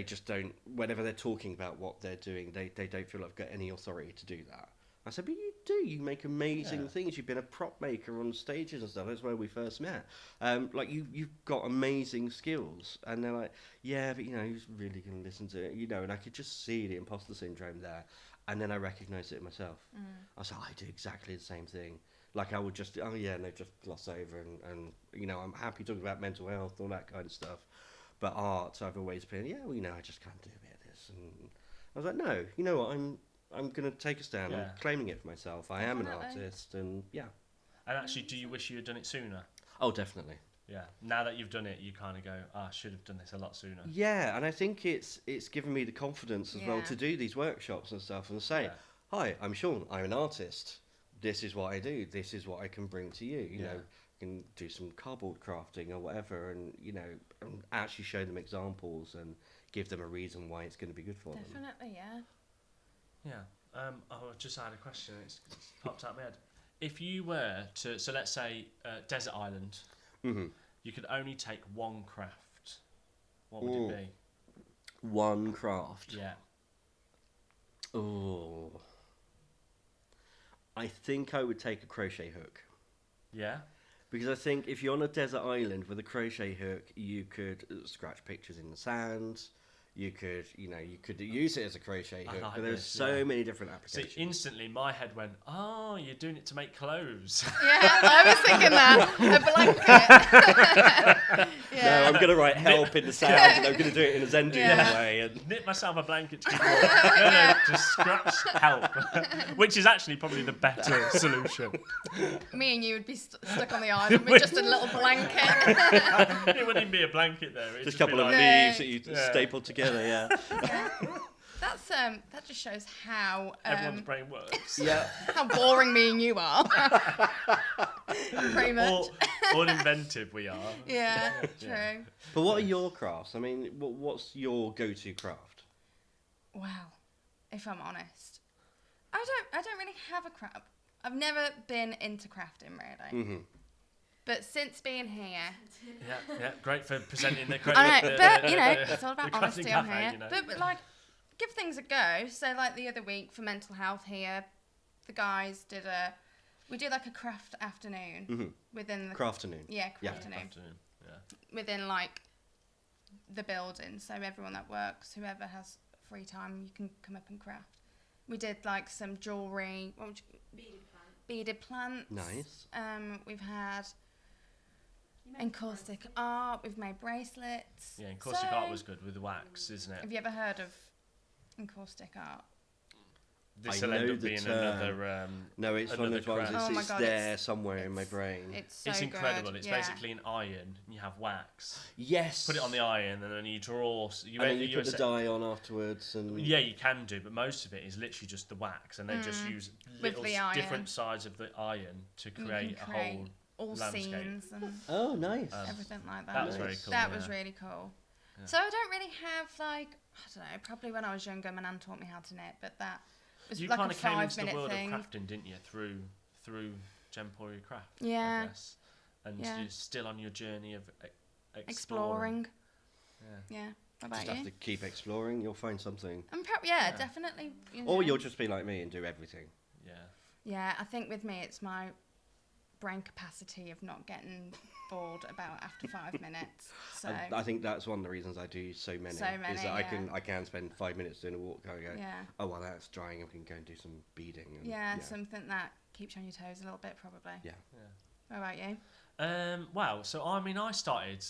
just don't, whenever they're talking about what they're doing, they don't feel like they've got any authority to do that. I said, but you do. You make amazing things. You've been a prop maker on stages and stuff. That's where we first met. Like, you've got amazing skills. And they're like, yeah, but, who's really going to listen to it? And I could just see the imposter syndrome there. And then I recognised it myself. I was like, I do exactly the same thing. Like, I would just, just gloss over. And I'm happy talking about mental health, all that kind of stuff. But art, I've always been, I just can't do a bit of this. And I was like, no, you know what, I'm going to take a stand. I'm claiming it for myself. I am an Definitely. artist, and yeah. And actually, do you wish you had done it sooner? Oh, definitely. Yeah. Now that you've done it, you kind of go, I should have done this a lot sooner. Yeah, and I think it's given me the confidence as well Yeah. to do these workshops and stuff and say, hi, I'm Sean, I'm an artist. This is what I do. This is what I can bring to you. You know, I can do some cardboard crafting or whatever, and and actually show them examples and give them a reason why it's going to be good for them. Definitely, yeah. Yeah. I just had a question. It's popped out of my head. If you were to, so let's say desert island, you could only take one craft. What would it be? One craft. Yeah. Oh. I think I would take a crochet hook. Yeah. Because I think if you're on a desert island with a crochet hook, you could scratch pictures in the sand. You could, you could use it as a crochet hook. like But there's this, so many different See, applications. instantly my head went, oh, you're doing it to make clothes. Yeah, I was thinking that. A blanket. No, I'm going to write help in the sand, and I'm going to do it in a Zendu way. And Knit myself a blanket to keep warm. No, just scratch help. Which is actually probably the better solution. Me and you would be stuck on the island with just a little blanket. It wouldn't even be a blanket there. It'd just a be couple of like, leaves that you Yeah. staple together, yeah. That's that just shows how everyone's brain works. Yeah. how boring me and you are. Pretty much. All inventive we are. Yeah, Yeah. true. But what are your crafts? I mean, what's your go-to craft? Wow, if I'm honest, I don't really have a craft. I've never been into crafting really. Mm-hmm. But since being here, Yeah, great for presenting the I know, but it's all the about crafting honesty on cafe, here. But like, give things a go. So like the other week for mental health here, the guys we did like a craft afternoon within the Crafternoon. yeah, Yeah. afternoon Yeah. within like the building. So everyone that works, whoever has free time, you can come up and craft. We did like some jewelry, beaded plants. Nice. We've had encaustic art. We've made bracelets. Yeah, and caustic art was good with the wax, isn't it? Have you ever heard of encaustic art? This I will end know up the being term. another. No, it's one of Another those ones. craft. Oh my It's God, there somewhere in my it's- brain. It's so It's incredible. good. It's yeah. basically an iron, and you have wax. Yes. Put it on the iron, and then you draw. You And then you put the dye on afterwards, and Yeah, you can do, but most of it is literally just the wax, and they just use With little the iron. different sides of the iron to You can create a whole. all landscape. scenes and oh, nice. everything like that. That was very cool. That yeah. was really cool. Yeah. So I don't really have like, I don't know, probably when I was younger my nan taught me how to knit, but that was You like kind a of came into 5-minute the world thing. of crafting, didn't you? Through Gemporium Craft. Yeah. I guess. And Yeah. you're still on your journey of Exploring. Yeah. Yeah. What Just about have you? to keep exploring. You'll find something. Yeah, Yeah. definitely. You Or know. you'll just be like me and do everything. Yeah. Yeah, I think with me it's my brain capacity of not getting bored about after 5 minutes. So I think that's one of the reasons I do so many. So many, is that yeah. I can spend 5 minutes doing a walk. I go, yeah, oh well, that's drying. I can go and do some beading. And, yeah, something that keeps you on your toes a little bit, probably. Yeah. What about you? Wow. So I mean, I started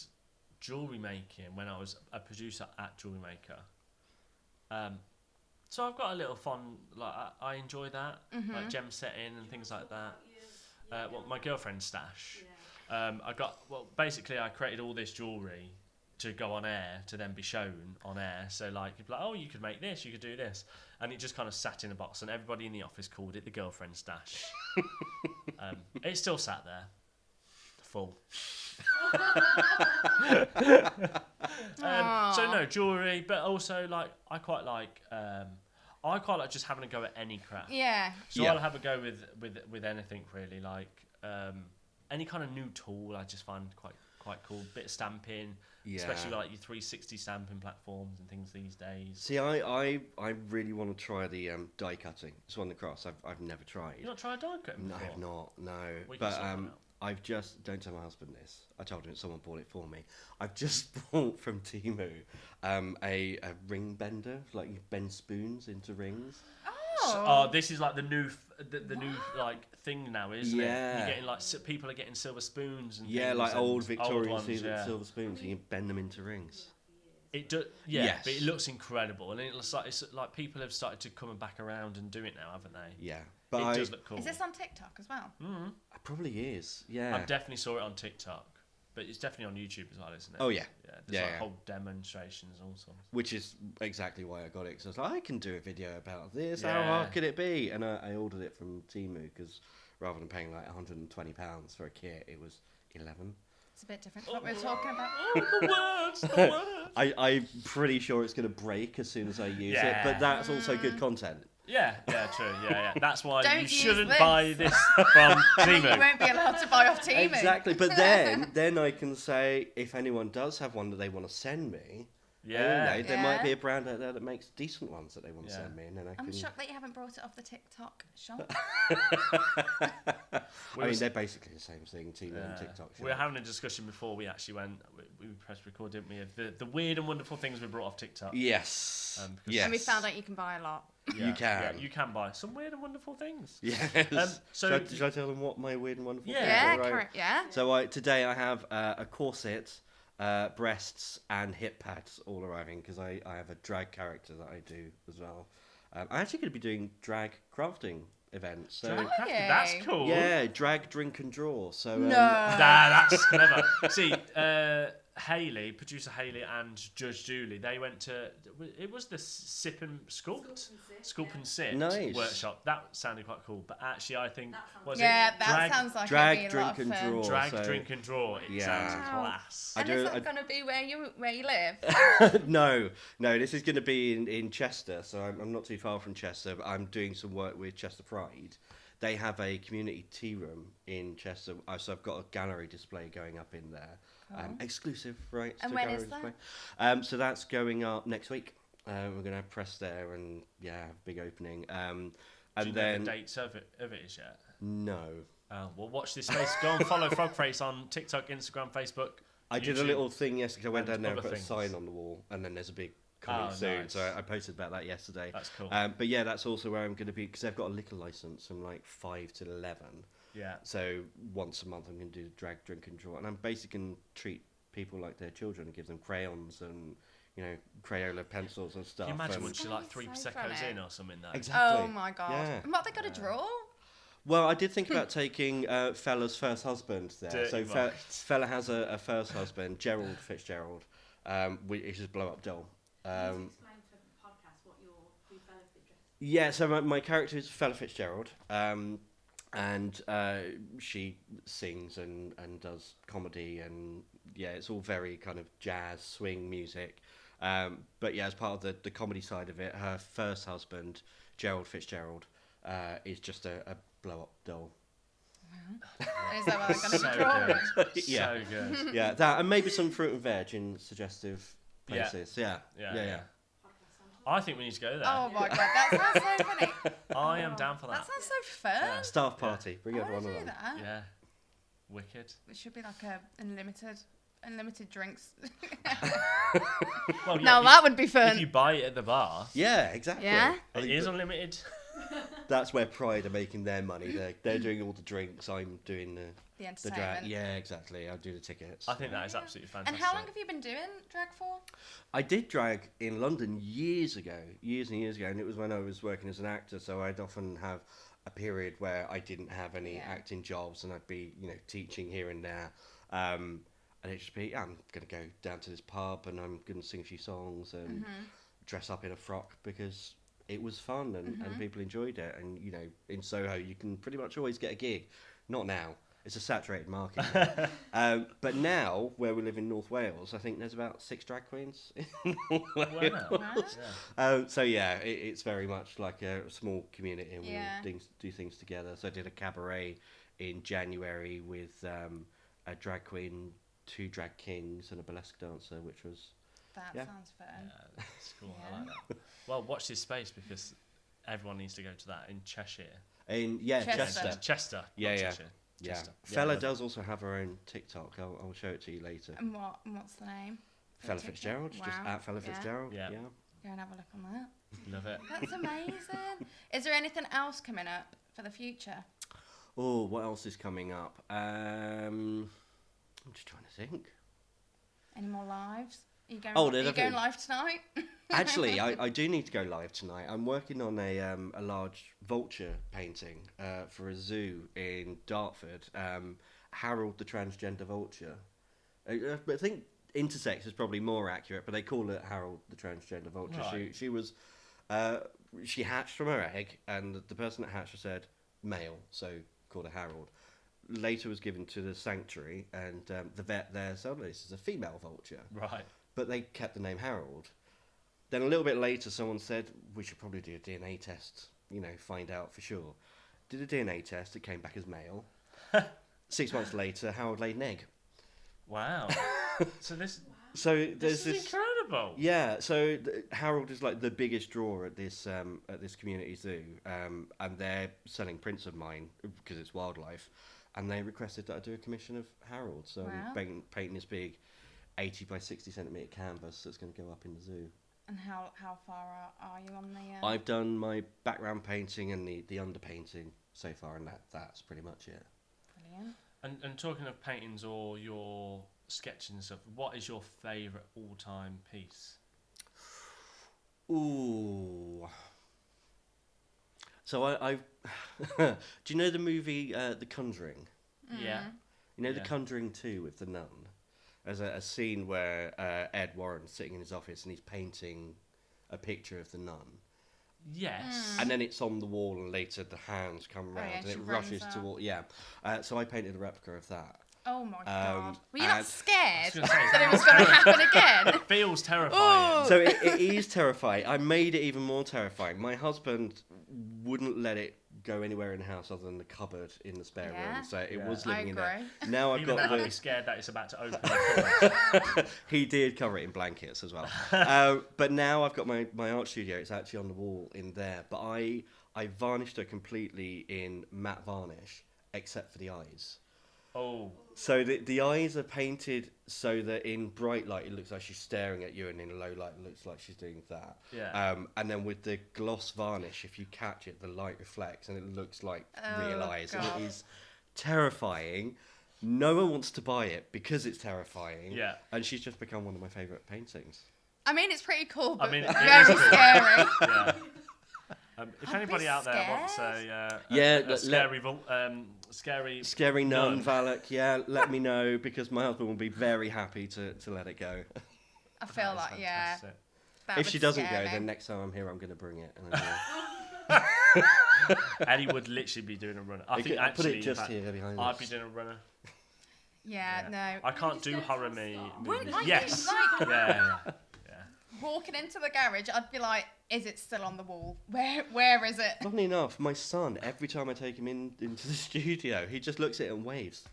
jewelry making when I was a producer at Jewelry Maker. So I've got a little fun. Like I enjoy that, like gem setting and things like that. Well, my girlfriend's stash. Basically, I created all this jewelry to go on air, to then be shown on air. So, like, you'd be like, oh, you could make this, you could do this. And it just kind of sat in a box, and everybody in the office called it the girlfriend stash. It's still sat there, full. So, no, jewelry, but also, like, I quite like just having a go at any craft. Yeah, So Yeah. I'll have a go with anything really, like any kind of new tool. I just find quite cool. Bit of stamping, especially like your 360 stamping platforms and things these days. See, I really want to try the die cutting. It's one of the crafts I've never tried. You not tried die cutting No, I before? have not. No, We can but sort that out. I've just don't tell my husband this. I told him someone bought it for me. I've just bought from Temu a ring bender, like you bend spoons into rings. Oh. This is like the new new like thing now, isn't it? Yeah. You're getting like people are getting silver spoons and Yeah, things like and old Victorian ones, yeah. silver spoons, and you bend them into rings. It do, yeah, Yes. but it looks incredible, and it's like people have started to come back around and do it now, haven't they? Yeah, but It does look cool. Is this on TikTok as well? it probably is. Yeah. I definitely saw it on TikTok, but it's definitely on YouTube as well, isn't it? Oh, yeah. Yeah, there's Yeah, like yeah. whole demonstrations and all sorts. Which is exactly why I got it. Because I was like, I can do a video about this. How Yeah. hard could it be? And I ordered it from Temu because rather than paying like £120 for a kit, it was 11. It's a bit different to what we were talking about. Oh, the words. I'm pretty sure it's going to break as soon as I use it, Yeah. but that's also good content. Yeah, true. Yeah. That's why Don't you use shouldn't this. buy this from You Temu. won't be allowed to buy off Temu. Exactly, but then I can say if anyone does have one that they want to send me, Yeah. there might Yeah. be a brand out there that makes decent ones that they want to Yeah. send me, and then I can. I'm shocked that you haven't brought it off the TikTok shop. I mean, they're basically the same thing, Temu and TikTok. We were having a discussion before we actually went. We pressed record, didn't we? Of the weird and wonderful things we brought off TikTok. Yes. Because- Yes. And we found out you can buy a lot. You can. Yeah, you can buy some weird and wonderful things. Yes. So- should I tell them what my weird and wonderful Yeah. things Yeah, are? Right. correct. Yeah. So today I have a corset, breasts, and hip pads all arriving because I have a drag character that I do as well. I'm actually going to be doing drag crafting events. So Drag Are crafting, you? that's cool. yeah, drag, drink, and draw. So No. That's clever. See, Hayley, producer Hayley, and Judge Julie, they went to. It was the Sip and Sculpt, Sculpt and Sit Nice. workshop. That sounded quite cool. But actually, I think was Yeah, it that drag, sounds like drag, it'd be a lot drink, of and fun. draw. drag, so- drink, and draw. It Yeah. sounds Wow. class. I And do- is I- that going to be where you live? no, this is going to be in Chester, so I'm not too far from Chester, but I'm doing some work with Chester Pride. They have a community tea room in Chester, so I've got a gallery display going up in there. Exclusive rights And to when gallery is that? display. So that's going up next week. We're going to have press there and, have a big opening. And Do you know then, the dates of it is yet? no. Well, watch this space. Go and follow Frogface on TikTok, Instagram, Facebook. I did a YouTube. little thing yesterday. I went and down there and other put a things. sign on the wall, and then there's a big coming Oh, soon. nice. So I posted about that yesterday. That's cool. But yeah, that's also where I'm going to be because they've got a liquor license from like 5 to 11. Yeah. So once a month, I'm going to do drag, drink, and draw, and I'm basically going to treat people like their children and give them crayons and Crayola pencils and stuff. Can you imagine and- once you're like 3 So Prosecco's funny. in or something though? Exactly. Oh my god. Yeah. And what they got to draw? Well, I did think about taking Fella's first husband there. Dirty So mind. Fella has a first husband, Gerald Fitzgerald, which is a blow-up doll. Can you explain for the podcast who Fella Fitzgerald? Yeah, so my character is Fella Fitzgerald, and she sings and does comedy, and yeah, it's all very kind of jazz, swing music. But yeah, as part of the comedy side of it, her first husband, Gerald Fitzgerald, is just a blow-up doll. Is that what they're going to So be drawing? good. Yeah. So good. Yeah, that and maybe some fruit and veg in suggestive Yeah. places. Yeah. Yeah. I think we need to go there. Oh my god, that sounds so funny. I am down for That that. sounds so fun. Yeah. Staff party. Bring I everyone want to do along. that. Yeah. Wicked. It should be like a unlimited drinks. Well, yeah, Now if- that would be If fun. you buy it at the bar, Yeah, exactly. Yeah. I it think is unlimited. that's where Pride are making their money. They're doing all the drinks. I'm doing The the drag. entertainment. Yeah, exactly. I do the tickets. I think that is Yeah. absolutely And fantastic. how long have you been doing drag for? I did drag in London years and years ago, and it was when I was working as an actor. So I'd often have a period where I didn't have any Yeah. acting jobs, and I'd be teaching here and there. And it'd just be, I'm going to go down to this pub and I'm going to sing a few songs and dress up in a frock because it was fun and people enjoyed it. And, in Soho, you can pretty much always get a gig. Not now. It's a saturated market. But now, where we live in North Wales, I think there's about 6 drag queens in North Wales. Wow. Wow. So, yeah, it's very much like a small community and Yeah. we do things together. So I did a cabaret in January with a drag queen, 2 drag kings and a burlesque dancer, which was That Yeah. sounds fun. Yeah, that's cool. I Yeah. like that. Well, watch this space because everyone needs to go to that in Cheshire. in Chester. Chester. Chester. not Yeah, yeah. Cheshire. Yeah, Chester. Fella love it. does also have her own TikTok. I'll show it to you later. And what's the name? Fella TikTok? Fitzgerald, just Wow. at Fella Yeah. Fitzgerald. Yeah. Yeah. Go and have a look on that. Love it. That's amazing. Is there anything else coming up for the future? Oh, what else is coming up? I'm just trying to think. Any more lives? Are you going, Oh, are there's you going definitely- live tonight? Actually, I do need to go live tonight. I'm working on a large vulture painting for a zoo in Dartford. Harold the transgender vulture. But I think intersex is probably more accurate, but they call it Harold the transgender vulture. Right. She was she hatched from her egg, and the person that hatched her said male, so called her Harold. Later was given to the sanctuary, and the vet there said, "Oh, this is a female vulture," Right. but they kept the name Harold. Then a little bit later, someone said, we should probably do a DNA test, find out for sure. Did a DNA test, it came back as male. 6 months later, Harold laid an egg. Wow. So this So this there's is incredible. Yeah, so Harold is like the biggest draw at this community zoo, and they're selling prints of mine because it's wildlife, and they requested that I do a commission of Harold. So Wow. I'm painting this big 80 by 60 centimetre canvas that's going to go up in the zoo. And how far are you on the? I've done my background painting and the underpainting so far, and that's pretty much it. Brilliant. And talking of paintings or your sketching and stuff, what is your favourite all-time piece? Ooh. So I've do you know the movie The Conjuring? Yeah. You know Yeah. The Conjuring 2 with the nun? There's a scene where Ed Warren's sitting in his office and he's painting a picture of the nun. Yes. And then it's on the wall, and later the hands come Oh, round yeah, and she it runs rushes out. toward. Yeah. So I painted a replica of that. Oh my god. Were you and- not scared I was gonna say, that it was going to happen again? It feels terrifying. Ooh. So it is terrifying. I made it even more terrifying. My husband wouldn't let it go anywhere in the house other than the cupboard in the spare Yeah. room. So it Yeah. was I living in there. agree. Now I've Even got that, I'd be the. scared that it's about to open. the cupboard. He did cover it in blankets as well. But now I've got my art studio. It's actually on the wall in there. But I varnished it completely in matte varnish, except for the eyes. Oh, So the eyes are painted so that in bright light it looks like she's staring at you, and in low light it looks like she's doing that. yeah. And then with the gloss varnish, if you catch it, the light reflects and it looks like real Oh, eyes, God. and it is terrifying. No one wants to buy it because it's terrifying. Yeah. And she's just become one of my favourite paintings. I mean, it's pretty cool, but I mean, it very is cool. scary. Yeah. If I'd anybody be out there wants scared. scary Scary nun, nun. Valak, yeah, let me know, because my husband will be very happy to let it go. I feel That is like, yeah. fantastic. That If would she doesn't scare go, me. then next time I'm here, I'm going to bring it. Eddie would literally be doing a runner. I think Put actually, it in just fact, here behind I'd us. be doing a runner. Yeah, no. I can't just do go horror full stop. movies. Like, Yes. like Yeah. walking into the garage, I'd be like, is it still on the wall? Where is it? Funnily enough, my son, every time I take him into the studio, he just looks at it and waves.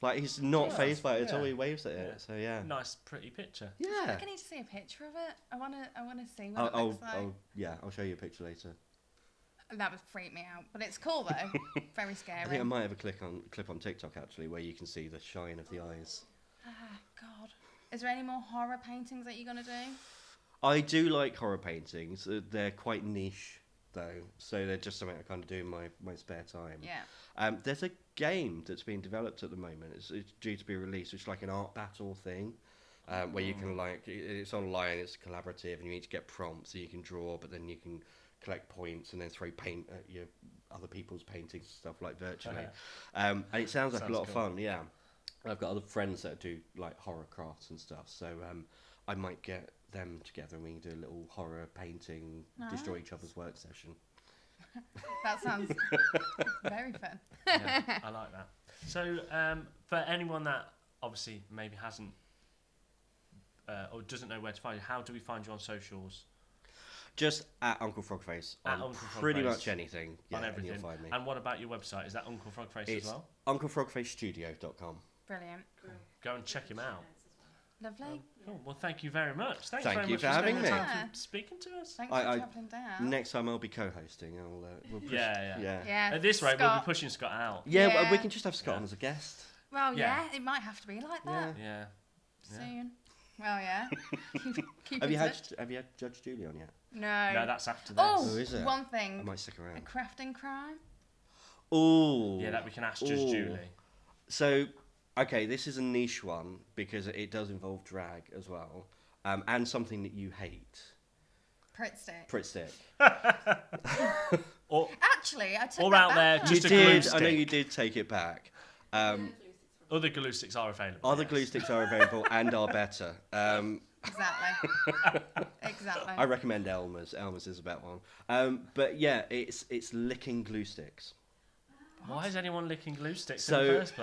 Like, he's not Yeah, phased by it at all, yeah. he waves at it. Yeah. So, yeah. Nice, pretty picture. I Yeah. need to see a picture of it. I wanna see what it looks like. I'll show you a picture later. That would freak me out, but it's cool though. Very I scary. think I might have a clip on TikTok, actually, where you can see the shine of the eyes. Ah, God. Is there any more horror paintings that you're gonna do? I do like horror paintings. They're quite niche, though, so they're just something I kind of do in my spare time. Yeah. There's a game that's being developed at the moment. It's due to be released. It's like an art battle thing, where you can it's online. It's collaborative, and you each get prompts, so you can draw, but then you can collect points and then throw paint at your other people's paintings and stuff like virtually. And it sounds like a lot of cool. fun. Yeah, I've got other friends that do like horror crafts and stuff, so I might get them together and we can do a little horror painting, destroy each other's work session. That sounds very fun. Yeah, I like that. So, for anyone that obviously maybe hasn't or doesn't know where to find you, how do we find you on socials? Just at Uncle Frogface At on Uncle pretty Frogface. much anything. Yeah, On everything. and you'll find me. And what about your website? Is that Uncle Frogface It's as well? UncleFrogfaceStudio.com. Brilliant. Go and check him out. Lovely. Cool. Well, thank you very much. Thanks Thank very you much for having spending me. the time Yeah. for speaking to us. Thanks I- for I- travelling down. Next time I'll be co-hosting. We'll push, Yeah. Yeah. At this rate, we'll be Scott. pushing Scott out. Yeah, Yeah. we can just have Scott Yeah. on as a guest. Well, Yeah. yeah, it might have to be like that Yeah. soon. Well, yeah. Keep Have in you touch. had Judge Julie on yet? No. No, that's after this. Oh, Oh, is it? one I thing. might stick A around. crafting crime. Oh. Yeah, that we can ask Judge Ooh. Julie. So, okay, this is a niche one because it does involve drag as well, and something that you hate. Pritt stick. Pritt stick. Or, Actually, I took or that out there, back. just you a glue did. I know stick. you did take it back. Other glue sticks are available. Other yes. glue sticks are available and are better. Exactly. Exactly. I recommend Elmer's. Elmer's is a better one. But yeah, it's licking glue sticks. Why is anyone licking glue sticks So- in the first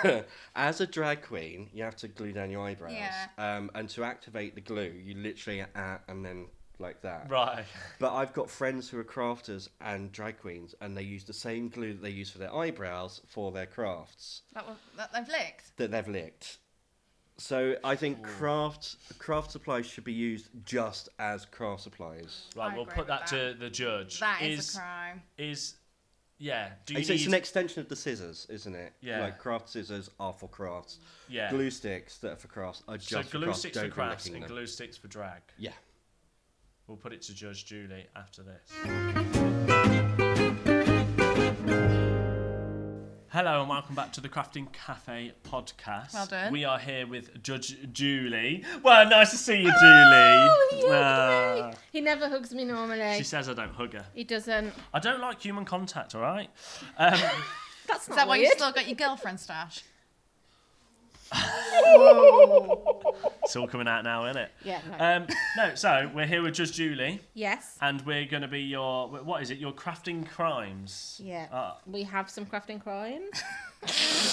place? As a drag queen, you have to glue down your eyebrows. Yeah. And to activate the glue, you literally and then like that. Right. But I've got friends who are crafters and drag queens, and they use the same glue that they use for their eyebrows for their crafts that they've licked. that they've licked. So I think craft supplies should be used just as craft supplies. Right, I we'll agree put with that to the judge. That is a crime. Yeah. Do you It's need... an extension of the scissors, isn't it? Yeah. Like craft scissors are for crafts. Yeah. Glue sticks that are for crafts are So just for glue crafts. sticks Don't for be crafts licking and them. glue sticks for drag. Yeah. We'll put it to Judge Julie after this. Hello and welcome back to the Crafting Cafe podcast. Well done. We are here with Judge Julie. Well, nice to see you, Julie. Oh, he hugged Ah. me. He never hugs me She normally. says I don't hug her. He doesn't. I don't like human contact, all right? That's Is not that why you weird. still got your girlfriend stash? It's all coming out now, isn't it? Yeah. No. No, so we're here with Judge Julie, Yes. and we're going to be your, what is it, your crafting crimes? Yeah. We have some crafting crimes.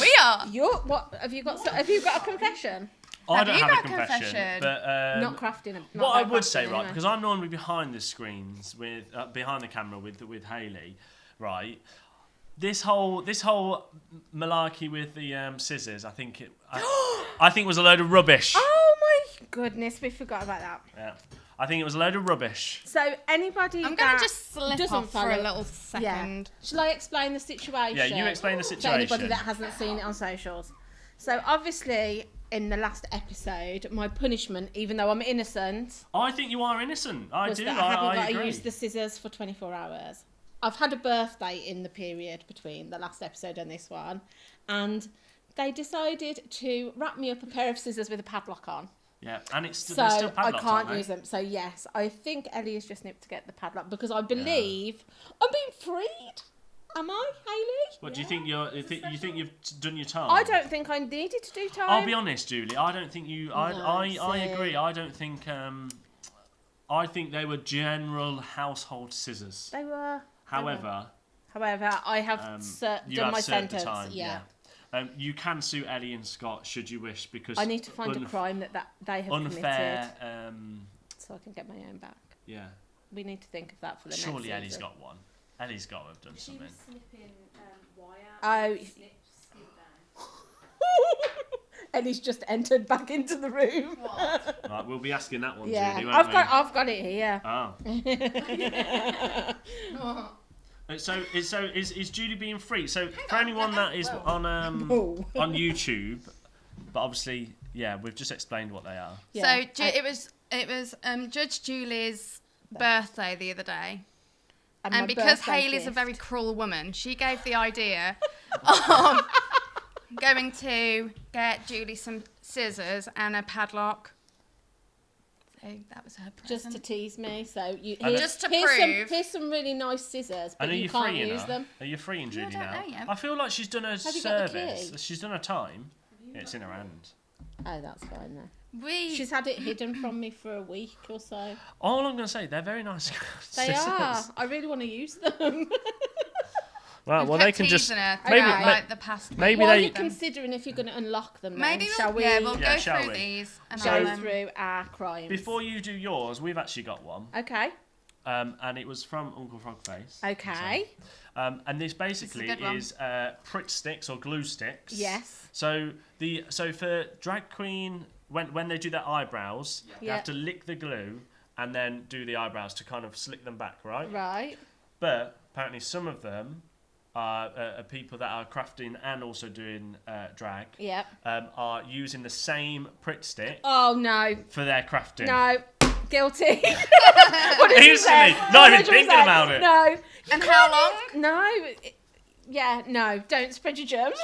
We are. What have you got? Have you got a confession? I Have don't you have a got a confession, confession? but Not crafting. Not what I about would say, crafting, right, anyway. because I'm normally behind the screens with behind the camera with Hayley, right? This whole malarkey with the scissors, I think it was a load of rubbish. Oh my goodness, we forgot about that. Yeah, I think it was a load of rubbish. So anybody I'm that gonna just slip doesn't off for a follow- little second. Shall I explain the situation? Yeah, you explain the To situation. anybody that hasn't seen it on socials. So obviously, in the last episode, my punishment, even though I'm innocent, I think you are innocent. I was do. that I haven't I got agree. to use the scissors for 24 hours. I've had a birthday in the period between the last episode and this one, and they decided to wrap me up a pair of scissors with a padlock on. Yeah, and it's So they're still I padlocked, can't aren't they? use them. So yes, I think Ellie has just nipped to get the padlock because I believe I'm being freed. Am I, Hayley? What do you think? You think you've done your time? I don't think I needed to do time. I'll be honest, Julie. I don't think you. I see. agree. I don't think. I think they were general household scissors. They were. However, I have you done have my served the sentence. time. Yeah. You can sue Ellie and Scott should you wish because I need to find a crime that they have unfair. committed, so I can get my own back. Yeah. We need to think of that for the Surely next Ellie's season. got one. Ellie's got to have done She something. was snipping wire. Oh. Snip down. Ellie's just entered back into the room. What? Right, we'll be asking that one, Yeah, Julie, won't we? I've got it here. Oh. What? So is Julie being free? So for anyone that is on No. on YouTube, but obviously, yeah, we've just explained what they are. Yeah. So it was Judge Julie's birthday the other day. my And because birthday Hayley's a gift. very cruel woman, she gave the idea of going to get Julie some scissors and a padlock. So that was her present. just to tease me. So Just to here's prove. Here's some really nice scissors, but And are you you can't freeing use her? them. Are you freeing Julie I don't now? know yet. I feel like she's done her you got the service. key? She's done her time. It's in her hand. Oh, that's fine then. we She's had it hidden from me for a week or so. All I'm going to say, they're very nice. They scissors. are. I really want to use them. Right, we've well, they kept can just teasing her maybe throughout, ma- like the past. maybe What week. are they- you considering if you're going to unlock them? Then? Maybe shall we we'll Yeah, go shall through we? these and go I'll, through our crimes? before you do yours, we've actually got one, Okay. and it was from Uncle Frogface. Okay. And this basically good one. is Pritt sticks or glue sticks. Yes. So for drag queen when they do their eyebrows, they Yeah. have to lick the glue and then do the eyebrows to kind of slick them back, right? Right. But apparently some of them are people that are crafting and also doing drag. Yep. Are using the same Pritt stick Oh no. for their crafting. No. Guilty. Instantly, not even thinking about it. No. and how long? No. Yeah. No. Don't spread your germs.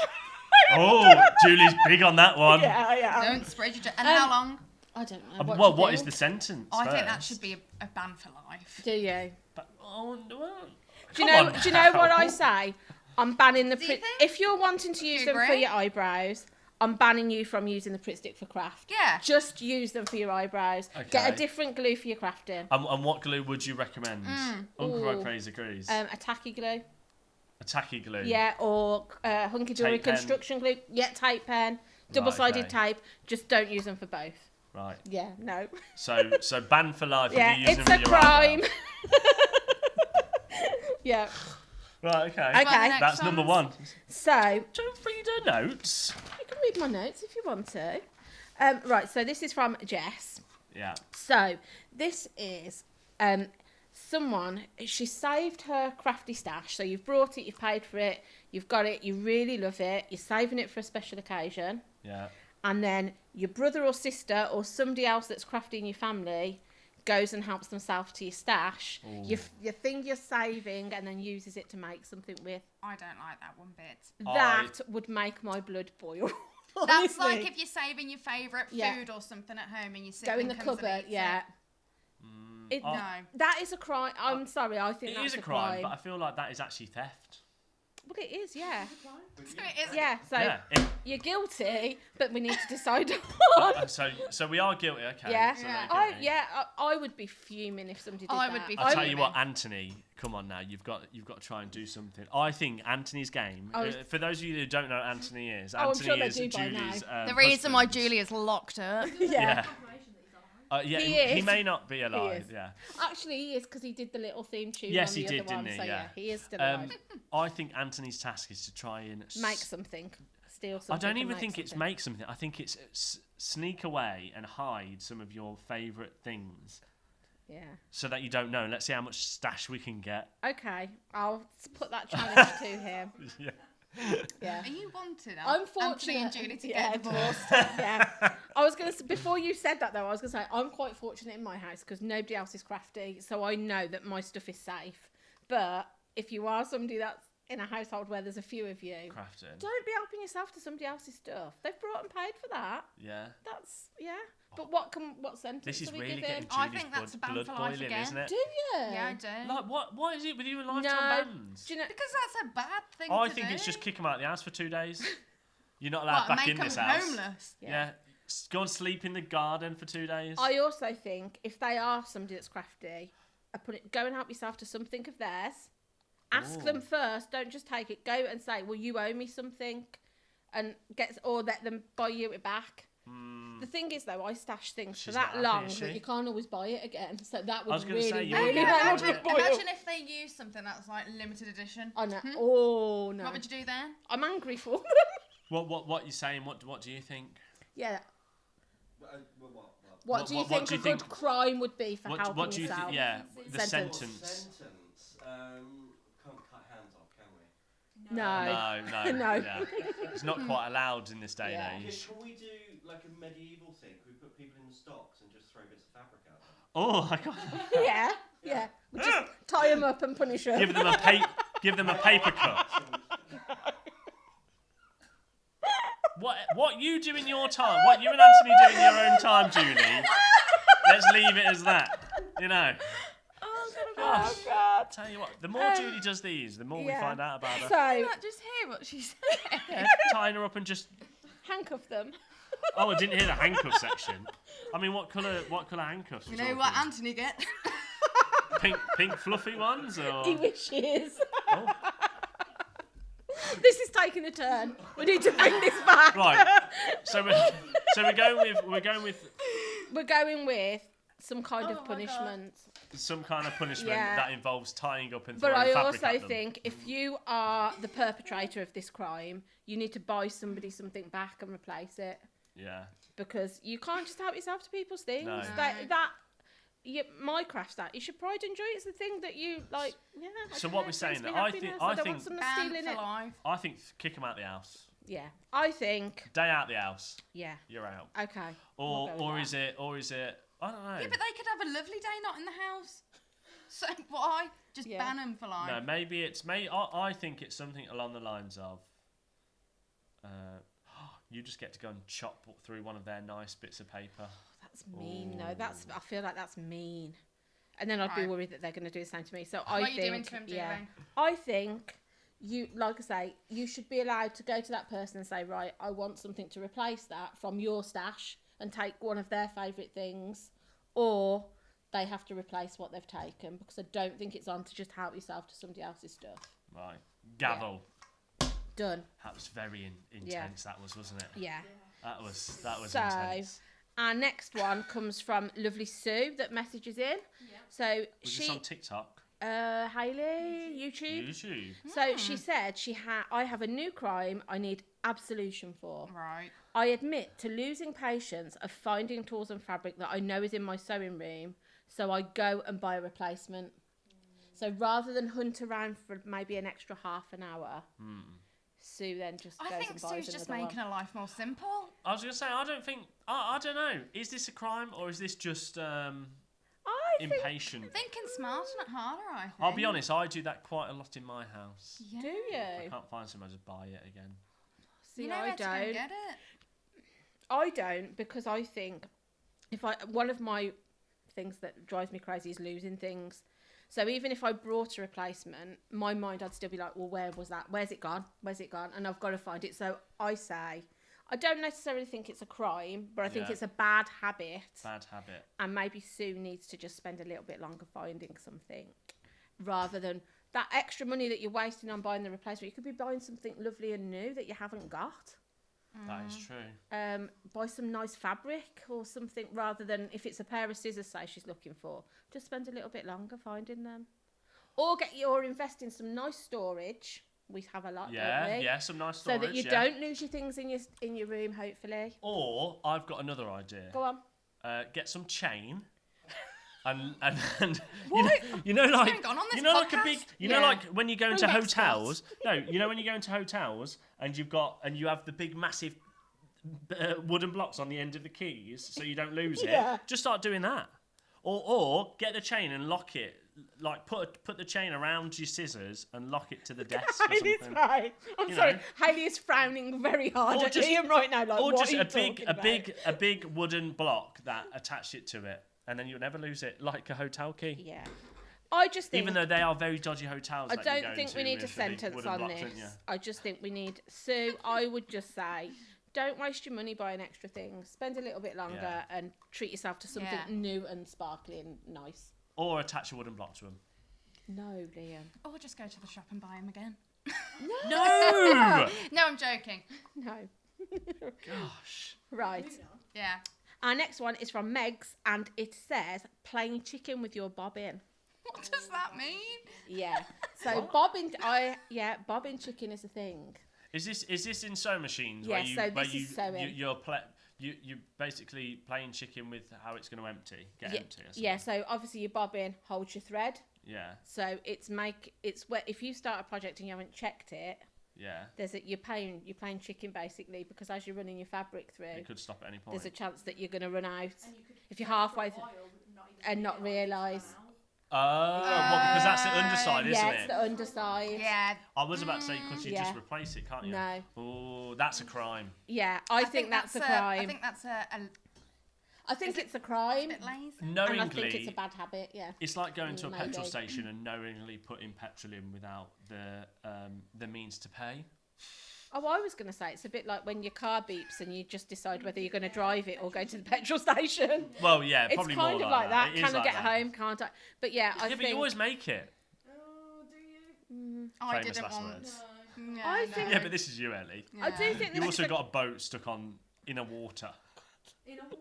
Oh, Julie's big on that one. Yeah. Yeah. Don't spread your. And how long? I don't know. Well, do you what is think? the sentence? Oh, I think that first? should be a ban for life. Do you? But, oh, well, Do you come know? on Do you know what now. I say? I'm banning the. Do you Pritt. think? If you're wanting to use you them for agree? your eyebrows, I'm banning you from using the Pritt stick for craft. Yeah. Just use them for your eyebrows. Get Okay. a different glue for your crafting. And what glue would you recommend? Uncle Ooh. Frogface agrees. A tacky glue. A tacky glue. Yeah, or hunky dory Tape pen. construction glue. Yeah, tape pen, double-sided okay. tape. Just don't use them for both. Right. Yeah, no. So banned for life Yeah, if you use it's them a with your crime. eyebrows. Yeah. Right. Okay. Okay. next That's number one. So Don't read her notes. you can read my notes if you want to. Right. So this is from Jess. Yeah. So this is someone. She saved her crafty stash. So you've brought it, you've paid for it, you've got it, you really love it. You're saving it for a special occasion. Yeah. And then your brother or sister or somebody else that's crafty in your family goes and helps themselves to your stash, your thing you're saving, and then uses it to make something with. I don't like that one bit. That would make my blood boil. That's honestly. like if you're saving your favourite Yeah. food or something at home and you Go in the cupboard, yeah. It, Oh. No. That is a crime. I'm sorry, I think It that's is a crime, but I feel like that is actually theft. Well, it is, yeah. So it is. Yeah, so Yeah. you're guilty, but we need to decide on. So we are guilty. Okay. Yeah, So they're guilty. I would be fuming if somebody did I that. would be I'll tell I you would what, be. Anthony. Come on now, you've got to try and do something. I think Anthony's game. Oh. For those of you who don't know what Anthony is, I'm Anthony sure they is do by now. Julie's. The reason why husband. Julie is locked up. Yeah. Yeah, He he is. may not be alive. is. Yeah. Actually, he is because he did the little theme tune. Yes, on the he other did, one, didn't he? So Yeah. he is still alive. I think Anthony's task is to try and Make something, steal I something. don't and even make think it's something. make something. I think it's sneak away and hide some of your favourite things Yeah. so that you don't know. Let's see how much stash we can get. Okay, I'll put that challenge to him. Yeah. Yeah. Are you wanted? I'm fortunate. Anthony and Julie to yeah, get divorced. yeah. I was gonna before you said that though. I was gonna say I'm quite fortunate in my house because nobody else is crafty, so I know that my stuff is safe. But if you are somebody that's in a household where there's a few of you, Crafting. don't be helping yourself to somebody else's stuff. They've brought and paid for that. Yeah. That's yeah. But what sentence This is are we really giving? getting I Judy's think that's a ban blood for life boiling, again. isn't it? Do you? Yeah, I do. Like, what is it with you and lifetime No. bans? Do you know? Because that's a bad thing I to think do. it's just kick them out of the house for 2 days. You're not allowed What, back make in them this house. homeless? Yeah. Go and sleep in the garden for 2 days. I also think if they are somebody that's crafty, go and help yourself to something of theirs. Ask Ooh. them first. Don't just take it. Go and say, "Well, you owe me something," and let them buy you it back. The thing is, though, I stash things She's for that not happy, long is that she? you can't always buy it again. So that was would gonna really, say, you really wouldn't make have me it. boil. Imagine if they use something that's like limited edition. I know. Oh no! What would you do then? I'm angry for them. What you saying? What do you think? Yeah. What? What do you what think do a you good think- crime would be for helping What do you yourself? think? Yeah, the Sentence. sentence. Can't cut hands off, can we? No. No. No. Yeah. It's not quite allowed in this day Yeah. and age. Can we do like a medieval thing? Can we put people in the stocks and just throw bits of fabric at them? Oh, I got. Yeah. We just tie them up and punish them. Give them a paper cut. What you do in your time? What you and Anthony do in your own time, Julie? Let's leave it as that. You know. Oh God. Tell you what, the more Julie does these, the more we Yeah. find out about her. So Not just hear what she said. Yeah, tying her up and just. handcuff them. Oh, I didn't hear the handcuff section. I mean, what colour handcuffs? You we know what talking? Anthony gets? Pink fluffy ones, or He wishes. oh, This is taking a turn. We need to bring this back. right. So we're going with We're going with some kind Oh of my God. punishment. some kind of punishment Yeah. that involves tying up and But throwing I fabric also at them. think if you are the perpetrator of this crime, you need to buy somebody something back and replace it. Yeah. Because you can't just help yourself to people's things. No. My craft's that. You should pride and joy. It's the thing that you like. Yeah. I So don't what know, we're it saying brings me that I happiness. think- I I don't want think- someone Ban stealing for it. life. I think kick them out the house. Yeah. I think. Day out the house. Yeah. You're out. Okay. Or We'll go with is it I don't know. Yeah, but they could have a lovely day not in the house. So why just Yeah. ban them for life? No, maybe it's I think it's something along the lines of you just get to go and chop through one of their nice bits of paper. That's mean. No, I feel like that's mean. And then I'd be Right. worried that they're going to do the same to me. So What I are think, you doing to him, yeah, Julie? I think you, like I say, you should be allowed to go to that person and say, right, I want something to replace that from your stash and take one of their favourite things, or they have to replace what they've taken, because I don't think it's on to just help yourself to somebody else's stuff. Right. Gavel. Done. That was very intense. That was, wasn't it? Yeah. That was So, intense. Our next one comes from lovely Sue that messages in. So Was this on TikTok? Hayley, YouTube. YouTube. So she said I have a new crime I need absolution for. Right. I admit to losing patience of finding tools and fabric that I know is in my sewing room, so I go and buy a replacement. So rather than hunt around for maybe an extra half an hour, Sue then just goes I think and buys Sue's just another making one. her life more simple. I was gonna say I don't know. Is this a crime or is this just I think, impatient? Thinking smarter, not harder, I think. I'll be honest. I do that quite a lot in my house. Yeah. do I you? can't find somewhere to buy it again. See, You know I where to go and don't. get it. I don't, because I think one of my things that drives me crazy is losing things. So even if I brought a replacement, my mind I'd still be like, well, where was that? Where's it gone? Where's it gone? And I've got to find it. So I say, I don't necessarily think it's a crime, but I think Yeah. it's a bad habit. Bad habit. And maybe Sue needs to just spend a little bit longer finding something, rather than that extra money that you're wasting on buying the replacement. You could be buying something lovely and new that you haven't got. That is true. Buy some nice fabric or something, rather than, if it's a pair of scissors, say she's looking for, just spend a little bit longer finding them. Or invest in some nice storage. We have a lot, don't we? Yeah, some nice So storage. that you yeah. don't lose your things in your room, hopefully. Or I've got another idea. Go on. Get some chain. And What? you know like going on on this you know like a podcast? big Yeah. like when you go into back hotels when you go into hotels and you have the big massive wooden blocks on the end of the keys so you don't lose Yeah. it, just start doing that, or get the chain and lock it like put the chain around your scissors and lock it to the desk or Hayley's something. right. I'm You sorry. know. Hayley is frowning very hard Or at just- Ian right now. Like, Or what just are you a big talking about? big wooden block that attach it to it, and then you'll never lose it, like a hotel key. Yeah. I just think. Even though they are very dodgy hotels. I that you don't go think into we need a with the big sentence wooden on blocks, this. don't you? I just think we need. Sue, I would just say, don't waste your money buying extra things. Spend a little bit longer Yeah. and treat yourself to something Yeah. new and sparkly and nice. Or attach a wooden block to them. No, Liam. Or just go to the shop and buy them again. No! No, I'm joking. No. Gosh. Right. Yeah. Our next one is from Megs, and it says plain chicken with your bobbin. What does that mean? Yeah. So bobbin chicken is a thing. Is this in sewing machines? Yeah, where you, so where this you, is sewing. You basically playing chicken with how it's going to empty, get Yeah, empty. Or something. yeah. So obviously your bobbin holds your thread. Yeah. So it's where if you start a project and you haven't checked it, Yeah. you're playing chicken basically, because as you're running your fabric through, It could stop at any point. there's a chance that you're going to run out And you could if you're play for a halfway through. while and not realise. Oh, well, because that's the underside, isn't Yeah, it's it? the underside. Yeah. I was about to say, because you Yeah. just replace it, can't you? No. Oh, that's a crime. Yeah, I think that's a crime. I think that's a I think Is it's a crime. bit lazy. And I think Knowingly, it's a bad habit, yeah. it's like going to a Maybe. petrol station and knowingly putting petrol in without the means to pay. Oh, I was going to say, it's a bit like when your car beeps and you just decide whether you're going to drive it or go to the petrol station. Well, yeah, It's probably kind more of like that. It is Can I like get that. home? Can't I? But yeah, I Yeah, think... but you always make it. Oh, do you? I Famous didn't last want. words. No. Yeah, I no. think- Yeah, but this is you, Ellie. I do Yeah. think You this also is a- got a boat stuck on inner water. In a water.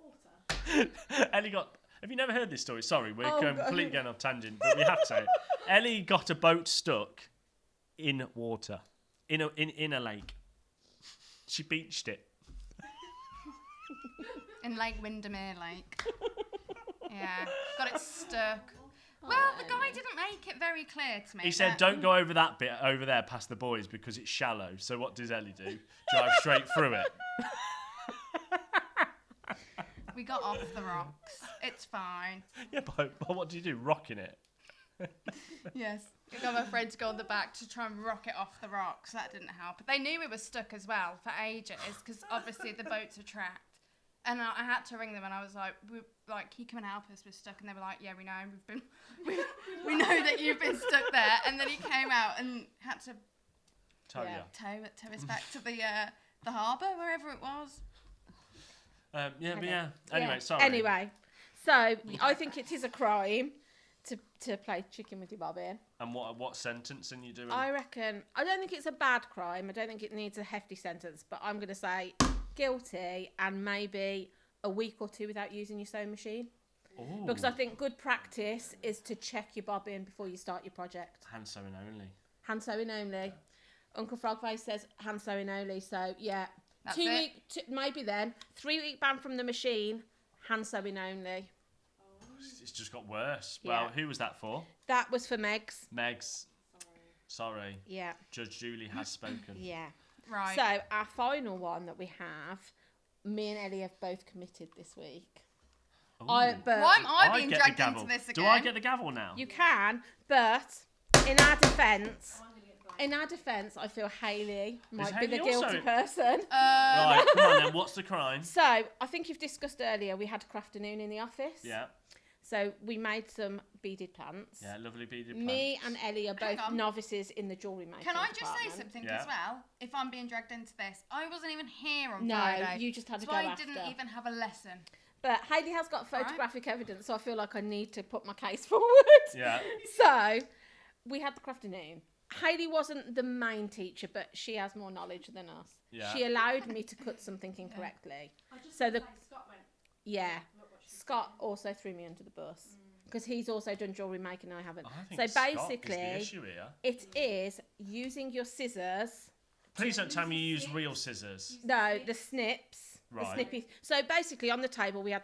Ellie got. Have you never heard this story? Sorry, we're Oh, God. completely going off tangent, but we have to say it. Ellie got a boat stuck in water, in a lake. She beached it. In Lake Windermere Lake. Yeah. Got it stuck. Well, the guy didn't make it very clear to me. He said, that- "Don't go over that bit over there past the boys because it's shallow." So what does Ellie do? Drive straight through it. We got off the rocks. It's fine. Yeah, but what do you do? Rocking it. Yes. I got my friend to go on the back to try and rock it off the rocks. That didn't help. But they knew we were stuck as well for ages because obviously the boats are tracked. And I had to ring them and I was like, can you come and help us? We're stuck. And they were like, yeah, we know. We know that you've been stuck there. And then he came out and had to Tell Yeah. ya. tow us back to the harbour, wherever it was. Yeah, but Okay. yeah. Anyway, Yeah. sorry. Anyway, so I think it is a crime to play chicken with your bobbin. And what sentence are you doing? I reckon, I don't think it's a bad crime. I don't think it needs a hefty sentence, but I'm going to say guilty and maybe a week or two without using your sewing machine. Ooh. Because I think good practice is to check your bobbin before you start your project. Hand sewing only. Hand sewing only. Uncle Frogface says hand sewing only. So yeah, That's 2 it. week, maybe then 3 week ban from the machine. Hand sewing only. It's just got worse. Yeah. Well, who was that for? That was for Megs. Megs. Sorry. Yeah, Judge Julie has spoken. yeah. Right. So our final one that we have, me and Ellie have both committed this week. Ooh. Why am I being get dragged the gavel. into this Do I again? get the gavel now? You can, but in our defence, I feel Hayley might be the Hayley guilty also- person. Right, come on then. What's the crime? So I think you've discussed earlier. We had crafternoon in the office. Yeah. So we made some beaded plants. Yeah, lovely beaded Me plants. and Ellie are Hang both on. novices in the jewellery making. Can I just say department. something Yeah. as well? If I'm being dragged into this, I wasn't even here on No, Friday. you just had to so go I after. didn't even have a lesson. But Hayley has got Alright. photographic evidence, so I feel like I need to put my case forward. Yeah. So we had the crafternoon. Hayley wasn't the main teacher, but she has more knowledge than us. Yeah. She allowed me to cut something incorrectly. I just So want to the- say Scott went, Yeah. look what she's Scott also threw me under the bus because he's also done jewellery making and I haven't. I think So Scott is basically, the issue here. it is using your scissors. Please don't tell me you use real scissors. No, the snips, Right. the snippies. So basically, on the table we had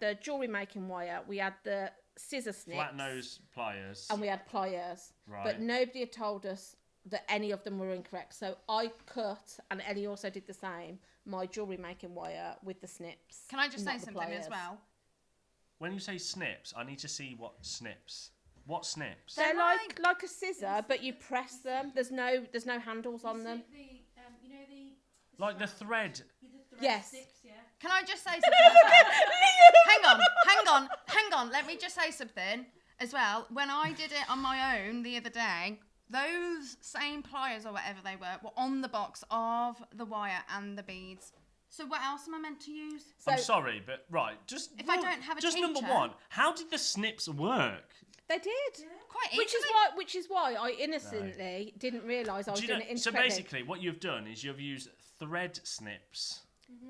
the jewellery making wire, we had the scissor snips, Flat nose pliers. and we had pliers. Right. But nobody had told us that any of them were incorrect. So I cut, and Ellie also did the same, my jewellery making wire with the snips. Can I just say not the something as pliers. well? When you say snips, I need to see what snips. What snips? They're They're like a scissor, but you press them. There's no handles on them. You know the Like the thread. Yes. Snips, yeah. Can I just say something as well? hang on. Let me just say something as well. When I did it on my own the other day, those same pliers or whatever they were on the box of the wire and the beads. So what else am I meant to use? I'm sorry, but right, just If I don't have a just number teacher- one, how did the snips work? They did. Quite easily. Which is why I innocently didn't realise I was Do you doing know- it in so threading. basically, what you've done is you've used thread snips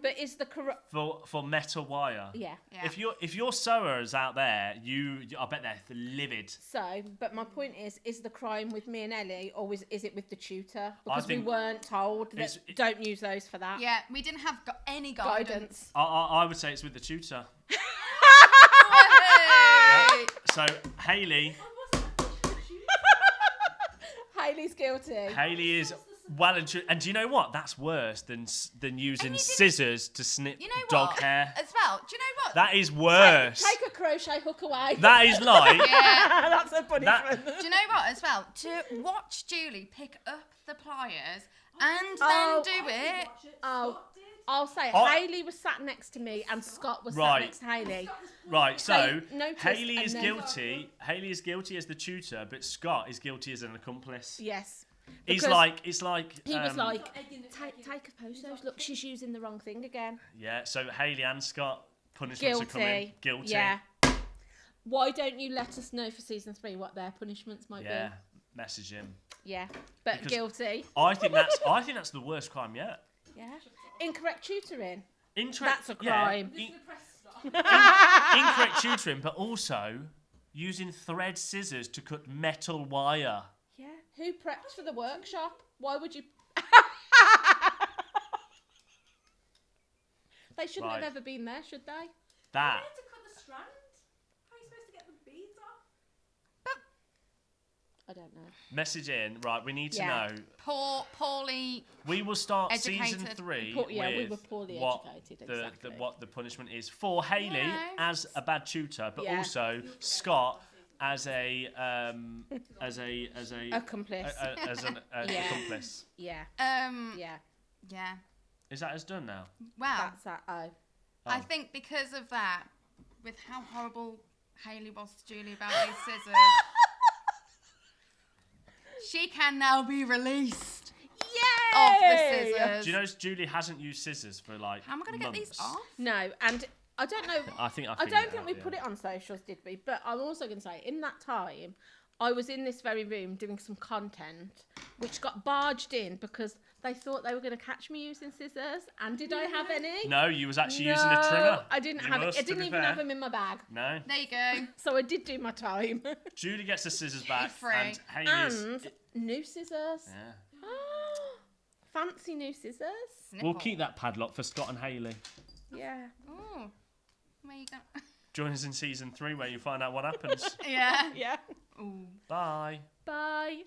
But is the correct? for metal wire. Yeah. Yeah. If your sewers out there, I bet they're livid. So, but my point is the crime with me and Ellie, or is it with the tutor? Because we think weren't told that don't use those for that. Yeah, we didn't have any guidance. Guidance. I would say it's with the tutor. Hey! So Hayley Hayley's guilty. Hayley is well and true. And do you know what? That's worse than using scissors to snip You know dog what? hair. As well, do you know what? That is worse. Take a crochet hook away. That is like Yeah. That's a punishment. Do you know what? As well, to watch Julie pick up the pliers and Oh. then do it. Oh, I'll say Oh. Hayley was sat next to me and Scott was Right. sat next to Hayley. right. So They noticed Hayley and is then- guilty. Hayley is guilty as the tutor, but Scott is guilty as an accomplice. Yes. It's Because like he was like, Egging take a photo. Look, she's using the wrong thing again. yeah. So Hayley and Scott punishments are coming. Guilty. Yeah. Why don't you let us know for season 3 what their punishments might Yeah. be? Message him. Yeah. But Because- guilty. I think that's the worst crime yet. Yeah. Incorrect tutoring. Incorrect. That's a crime. Incorrect tutoring, but also using thread scissors to cut metal wire. Yeah. Who prepped for the workshop? Why would you? They shouldn't Right. have ever been there, should they? That. to cut the strand. How are you supposed to get the beads off? I don't know. Message in. Right, we need to Yeah. know. Poorly. We will start season Educated. 3 Yeah, we with were poorly what educated, the exactly. what the punishment is for Hayley Yeah. as a bad tutor, but Yeah. also Scott as a Accomplice. as an Yeah. accomplice. Yeah. Yeah. Yeah. Is that as done now? Well, That's that. Oh. I Oh. think because of that, with how horrible Hayley was to Julie about these scissors, she can now be released Yay! of the scissors. Do you notice Julie hasn't used scissors for like How am I going to get these months? off? No, and I don't know. I think I don't think we put it on socials, did we? But I'm also going to say, in that time, I was in this very room doing some content, which got barged in because they thought they were going to catch me using scissors. And did I have any? No, you was actually using a trimmer. I didn't You have it. must, I to didn't be even fair. have them in my bag. No. There you go. So I did do my time. Julie gets the scissors back, Free. and Hayley is. And new scissors. Yeah. Fancy new scissors. We'll keep that padlock for Scott and Hayley. Yeah. Oh, where you going? Join us in season 3 where you find out what happens. Yeah. Yeah. Ooh. Bye. Bye.